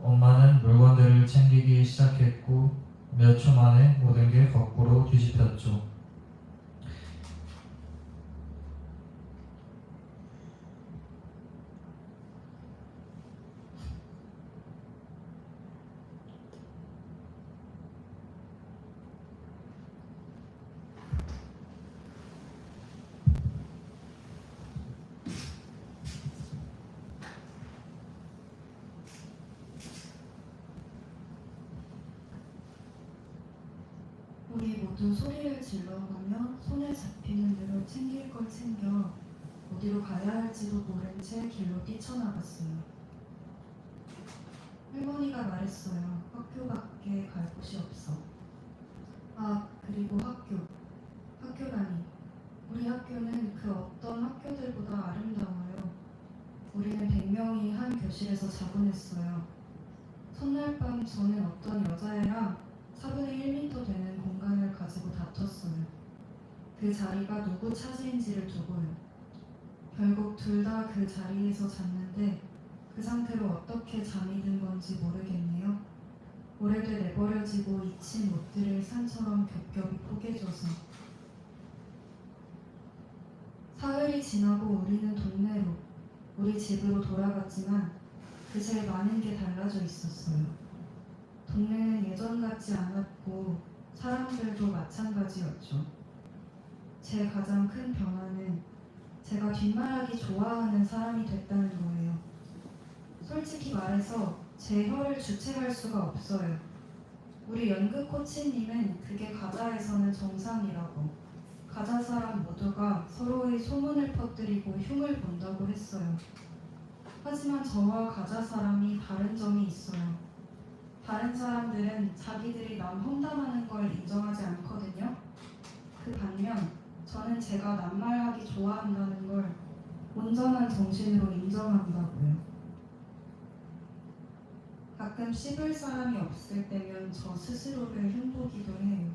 [SPEAKER 13] 엄마는 물건들을 챙기기 시작했고 몇 초 만에 모든 게 거꾸로 뒤집혔죠.
[SPEAKER 12] 우리 모두 소리를 질러가며 손에 잡히는 대로 챙길 걸 챙겨 어디로 가야 할지도 모른 채 길로 뛰쳐나갔어요. 할머니가 말했어요. 학교밖에 갈 곳이 없어. 아, 그리고 학교라니. 우리 학교는 그 어떤 학교들보다 아름다워요. 우리는 100명이 한 교실에서 자곤 했어요. 첫날 밤 저는 어떤 여자애랑 4분의 1m 되는 공간을 가지고 다퉜어요. 그 자리가 누구 차지인지를 두고요. 결국 둘 다 그 자리에서 잤는데 그 상태로 어떻게 잠이 든 건지 모르겠네요. 오래돼 내버려지고 잊힌 못들을 산처럼 겹겹이 포개져서. 사흘이 지나고 우리는 동네로, 우리 집으로 돌아갔지만 그새 많은 게 달라져 있었어요. 동네는 예전 같지 않았고 사람들도 마찬가지였죠. 제 가장 큰 변화는 제가 뒷말하기 좋아하는 사람이 됐다는 거예요. 솔직히 말해서 제 혀를 주체할 수가 없어요. 우리 연극 코치님은 그게 가자에서는 정상이라고, 가자 사람 모두가 서로의 소문을 퍼뜨리고 흉을 본다고 했어요. 하지만 저와 가자 사람이 다른 점이 있어요. 다른 사람들은 자기들이 남 험담하는 걸 인정하지 않거든요. 그 반면 저는 제가 낱말하기 좋아한다는 걸 온전한 정신으로 인정한다고요. 가끔 씹을 사람이 없을 때면 저 스스로를 흉보기도 해요.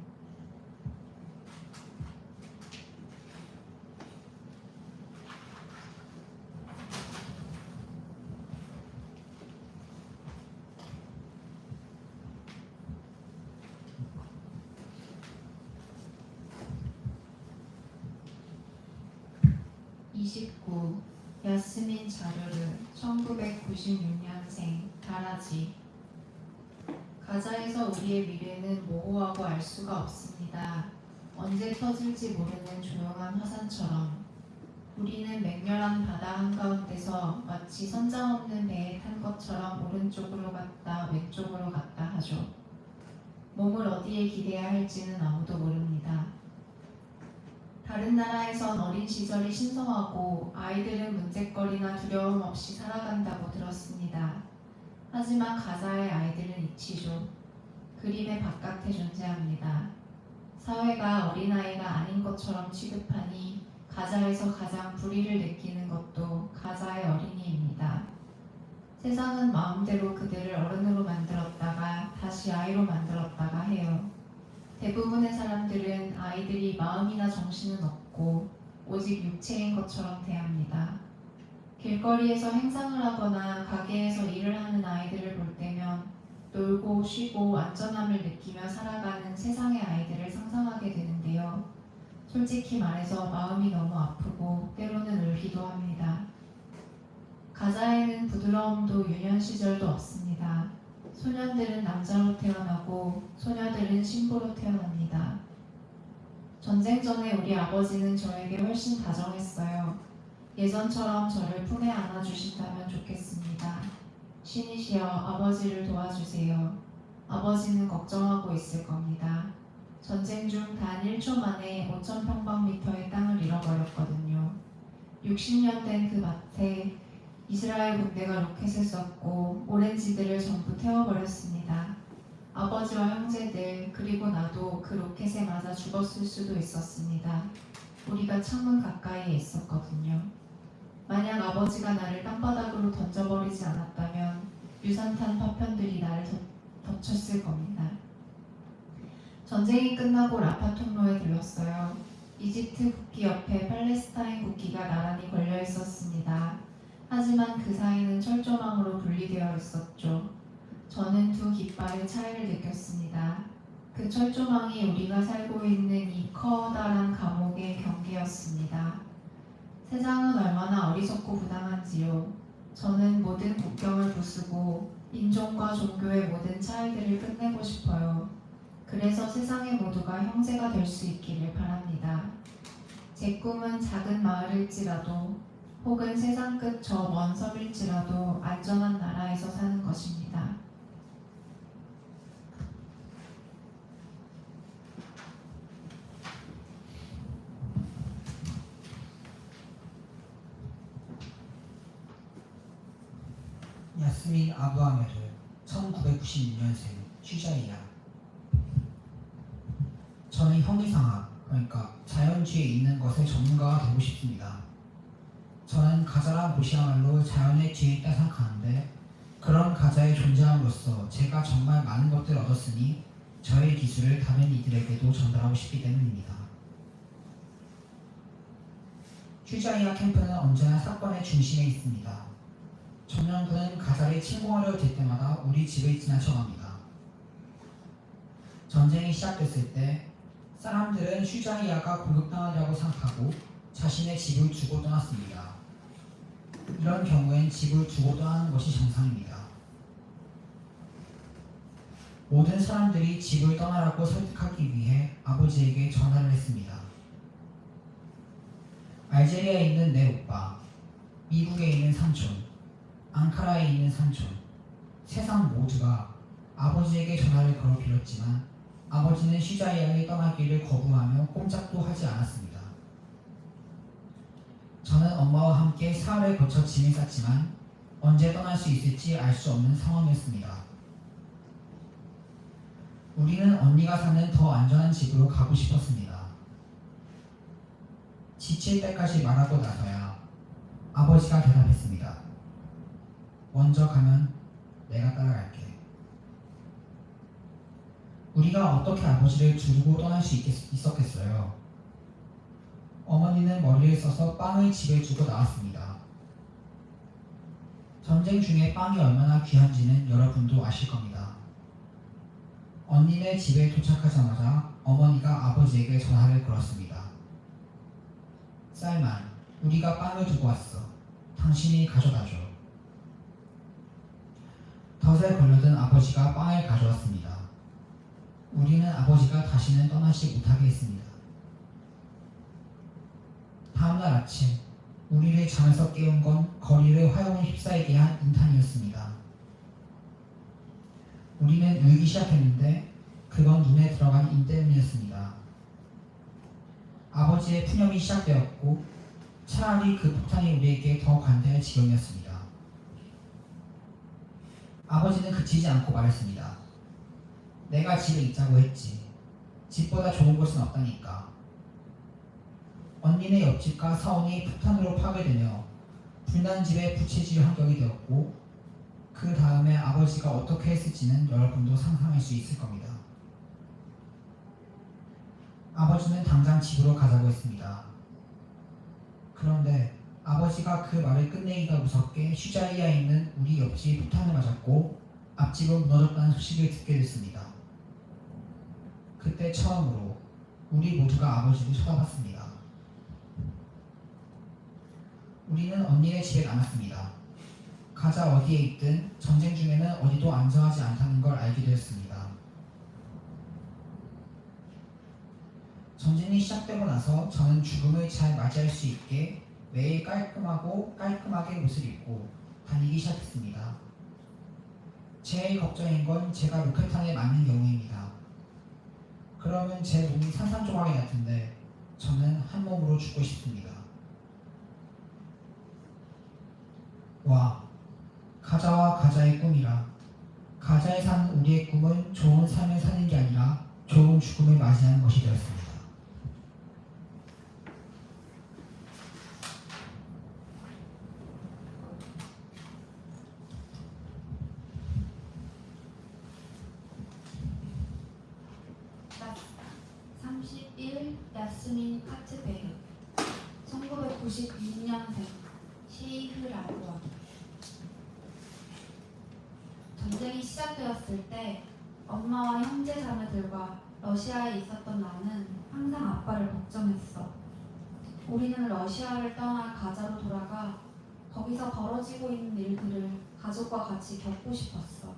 [SPEAKER 11] (29) 야스민 자르르 1996년생 다라지 가자에서 우리의 미래는 모호하고 알 수가 없습니다. 언제 터질지 모르는 조용한 화산처럼 우리는 맹렬한 바다 한가운데서 마치 선장 없는 배에 탄 것처럼 오른쪽으로 갔다 왼쪽으로 갔다 하죠. 몸을 어디에 기대야 할지는 아무도 모릅니다. 다른 나라에선 어린 시절이 신성하고 아이들은 문제거리나 두려움 없이 살아간다고 들었습니다. 하지만 가자의 아이들은 잊히죠. 그림의 바깥에 존재합니다. 사회가 어린아이가 아닌 것처럼 취급하니 가자에서 가장 불의를 느끼는 것도 가자의 어린이입니다. 세상은 마음대로 그들을 어른으로 만들었다가 다시 아이로 만들었다가 해요. 대부분의 사람들은 아이들이 마음이나 정신은 없고 오직 육체인 것처럼 대합니다. 길거리에서 행상을 하거나 가게에서 일을 하는 아이들을 볼 때면 놀고 쉬고 안전함을 느끼며 살아가는 세상의 아이들을 상상하게 되는데요. 솔직히 말해서 마음이 너무 아프고 때로는 울기도 합니다. 가자에는 부드러움도 유년 시절도 없습니다. 소년들은 남자로 태어나고 소녀들은 신부로 태어납니다. 전쟁 전에 우리 아버지는 저에게 훨씬 다정했어요. 예전처럼 저를 품에 안아주신다면 좋겠습니다. 신이시여 아버지를 도와주세요. 아버지는 걱정하고 있을 겁니다. 전쟁 중 단 1초 만에 5,000평방미터의 땅을 잃어버렸거든요. 60년 된 그 밭에 이스라엘 군대가 로켓을 쐈고 오렌지들을 전부 태워버렸습니다. 아버지와 형제들 그리고 나도 그 로켓에 맞아 죽었을 수도 있었습니다. 우리가 창문 가까이에 있었거든요. 만약 아버지가 나를 땅바닥으로 던져버리지 않았다면 유산탄 파편들이 나를 덮쳤을 겁니다. 전쟁이 끝나고 라파 통로에 들렀어요. 이집트 국기 옆에 팔레스타인 국기가 나란히 걸려 있었습니다. 하지만 그 사이는 철조망으로 분리되어 있었죠. 저는 두 깃발의 차이를 느꼈습니다. 그 철조망이 우리가 살고 있는 이 커다란 감옥의 경계였습니다. 세상은 얼마나 어리석고 부당한지요. 저는 모든 국경을 부수고 인종과 종교의 모든 차이들을 끝내고 싶어요. 그래서 세상의 모두가 형제가 될 수 있기를 바랍니다. 제 꿈은 작은 마을일지라도 혹은 세상 끝 저 먼 섬일지라도 안전한 나라에서 사는 것입니다.
[SPEAKER 10] 야스민 아부아메르 1996년생 슈자이야. 저는 형이상학, 그러니까 자연주의에 있는 것의 전문가가 되고 싶습니다. 저는 가자란 곳이야말로 자연의 뒤에 있다 생각하는데 그런 가자에 존재함으로써 제가 정말 많은 것들을 얻었으니 저의 기술을 다른 이들에게도 전달하고 싶기 때문입니다. 슈자이야 캠프는 언제나 사건의 중심에 있습니다. 점령군은 가자를 침공하려 될 때마다 우리 집을 지나쳐갑니다. 전쟁이 시작됐을 때 사람들은 슈자이야가 공격당하려고 생각하고 자신의 집을 두고 떠났습니다. 이런 경우엔 집을 두고 떠나는 것이 정상입니다. 모든 사람들이 집을 떠나라고 설득하기 위해 아버지에게 전화를 했습니다. 알제리아에 있는 내 오빠, 미국에 있는 삼촌, 앙카라에 있는 삼촌, 세상 모두가 아버지에게 전화를 걸어 빌었지만 아버지는 슈자이야의 떠나기를 거부하며 꼼짝도 하지 않았습니다. 저는 엄마와 함께 사흘을 거쳐 짐을 쌌지만 언제 떠날 수 있을지 알 수 없는 상황이었습니다. 우리는 언니가 사는 더 안전한 집으로 가고 싶었습니다. 지칠 때까지 말하고 나서야 아버지가 대답했습니다. 먼저 가면 내가 따라갈게. 우리가 어떻게 아버지를 두고 떠날 수 있었겠어요? 어머니는 머리를 써서 빵을 집에 두고 나왔습니다. 전쟁 중에 빵이 얼마나 귀한지는 여러분도 아실 겁니다. 언니네 집에 도착하자마자 어머니가 아버지에게 전화를 걸었습니다. 쌀만, 우리가 빵을 두고 왔어. 당신이 가져다줘. 덫에 걸려든 아버지가 빵을 가져왔습니다. 우리는 아버지가 다시는 떠나지 못하게 했습니다. 다음날 아침, 우리를 잠에서 깨운 건 거리를 화용을 휩싸이게 한 인탄이었습니다. 우리는 울기 시작했는데 그건 눈에 들어간 인 때문이었습니다. 아버지의 푸념이 시작되었고 차라리 그 폭탄이 우리에게 더 관대할 지경이었습니다. 아버지는 그치지 않고 말했습니다. 내가 집에 있자고 했지. 집보다 좋은 곳은 없다니까. 언니네 옆집과 사원이 폭탄으로 파괴되며 불난 집에 부채질 환경이 되었고 그 다음에 아버지가 어떻게 했을지는 여러분도 상상할 수 있을 겁니다. 아버지는 당장 집으로 가자고 했습니다. 그런데 아버지가 그 말을 끝내기가 무섭게 슈자리아에 있는 우리 옆집이 폭탄을 맞았고 앞집은 무너졌다는 소식을 듣게 됐습니다. 그때 처음으로 우리 모두가 아버지를 쳐다봤습니다. 우리는 언니네 집에 남았습니다. 가자 어디에 있든 전쟁 중에는 어디도 안전하지 않다는 걸 알게 되었습니다. 전쟁이 시작되고 나서 저는 죽음을 잘 맞이할 수 있게 매일 깔끔하게 옷을 입고 다니기 시작했습니다. 제일 걱정인 건 제가 로켓탄에 맞는 경우입니다. 그러면 제 몸이 산산조각이 날 텐데 저는 한 몸으로 죽고 싶습니다. 와, 가자와 가자의 꿈이라. 가자에 사는 우리의 꿈은 좋은 삶을 사는 게 아니라 좋은 죽음을 맞이하는 것이 되었습니다.
[SPEAKER 2] 야스민 카트베르 1996년생 시흐라루아. 전쟁이 시작되었을 때 엄마와 형제 자매들과 러시아에 있었던 나는 항상 아빠를 걱정했어. 우리는 러시아를 떠나 가자로 돌아가 거기서 벌어지고 있는 일들을 가족과 같이 겪고 싶었어.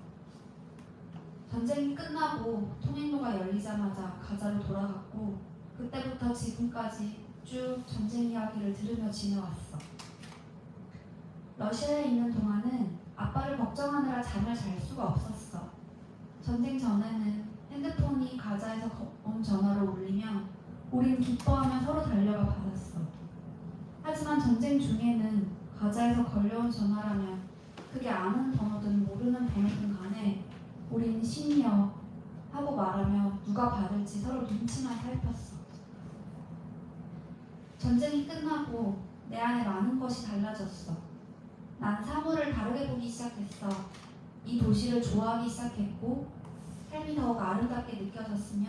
[SPEAKER 2] 전쟁이 끝나고 통행로가 열리자마자 가자로 돌아갔고 그때부터 지금까지 쭉 전쟁 이야기를 들으며 지내왔어. 러시아에 있는 동안은 아빠를 걱정하느라 잠을 잘 수가 없었어. 전쟁 전에는 핸드폰이 가자에서 온 전화로 울리면 우린 기뻐하며 서로 달려가 받았어. 하지만 전쟁 중에는 가자에서 걸려온 전화라면 그게 아는 번호든 모르는 번호든 간에 우린 신이여 하고 말하며 누가 받을지 서로 눈치만 살폈어. 전쟁이 끝나고 내 안에 많은 것이 달라졌어. 난 사물을 다르게 보기 시작했어. 이 도시를 좋아하기 시작했고 삶이 더욱 아름답게 느껴졌으며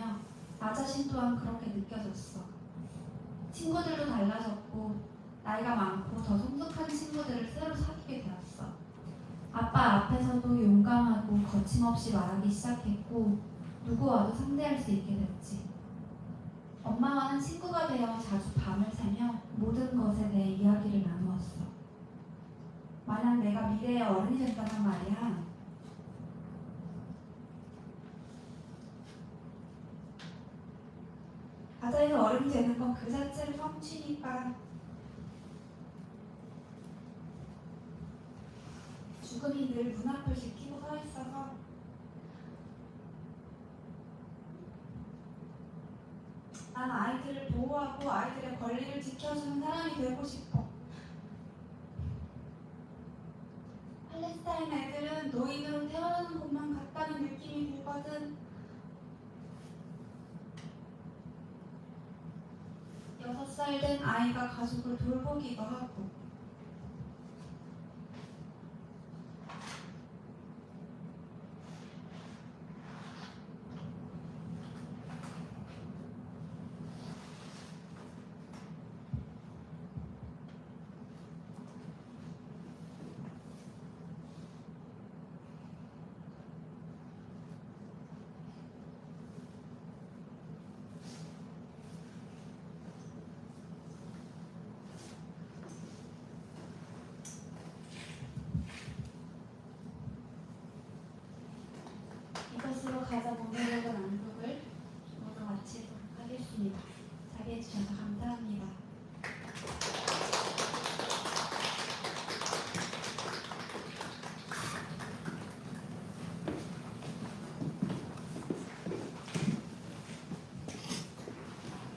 [SPEAKER 2] 나 자신 또한 그렇게 느껴졌어. 친구들도 달라졌고 나이가 많고 더 성숙한 친구들을 새로 사귀게 되었어. 아빠 앞에서도 용감하고 거침없이 말하기 시작했고 누구와도 상대할 수 있게 됐지. 엄마와는 친구가 되어 자주 밤을 새며 모든 것에 대해 이야기를 나누었어. 만약 내가 미래의 어른이 된다면 말이야. 가자에서 어른이 되는 건 그 자체로 성취니까 죽음이 늘 눈앞을 지키고 서 있어서 난 아이들을 보호하고 아이들의 권리를 지켜주는 사람이 되고 싶어. 팔레스타인 애들은 노인으로 태어나는 것만 같다는 느낌이 들거든. 6살 된 아이가 가족을 돌보기도 하고 가장 오늘의 남극을 모두 마치도록 하겠습니다. 자리해 주셔서 감사합니다.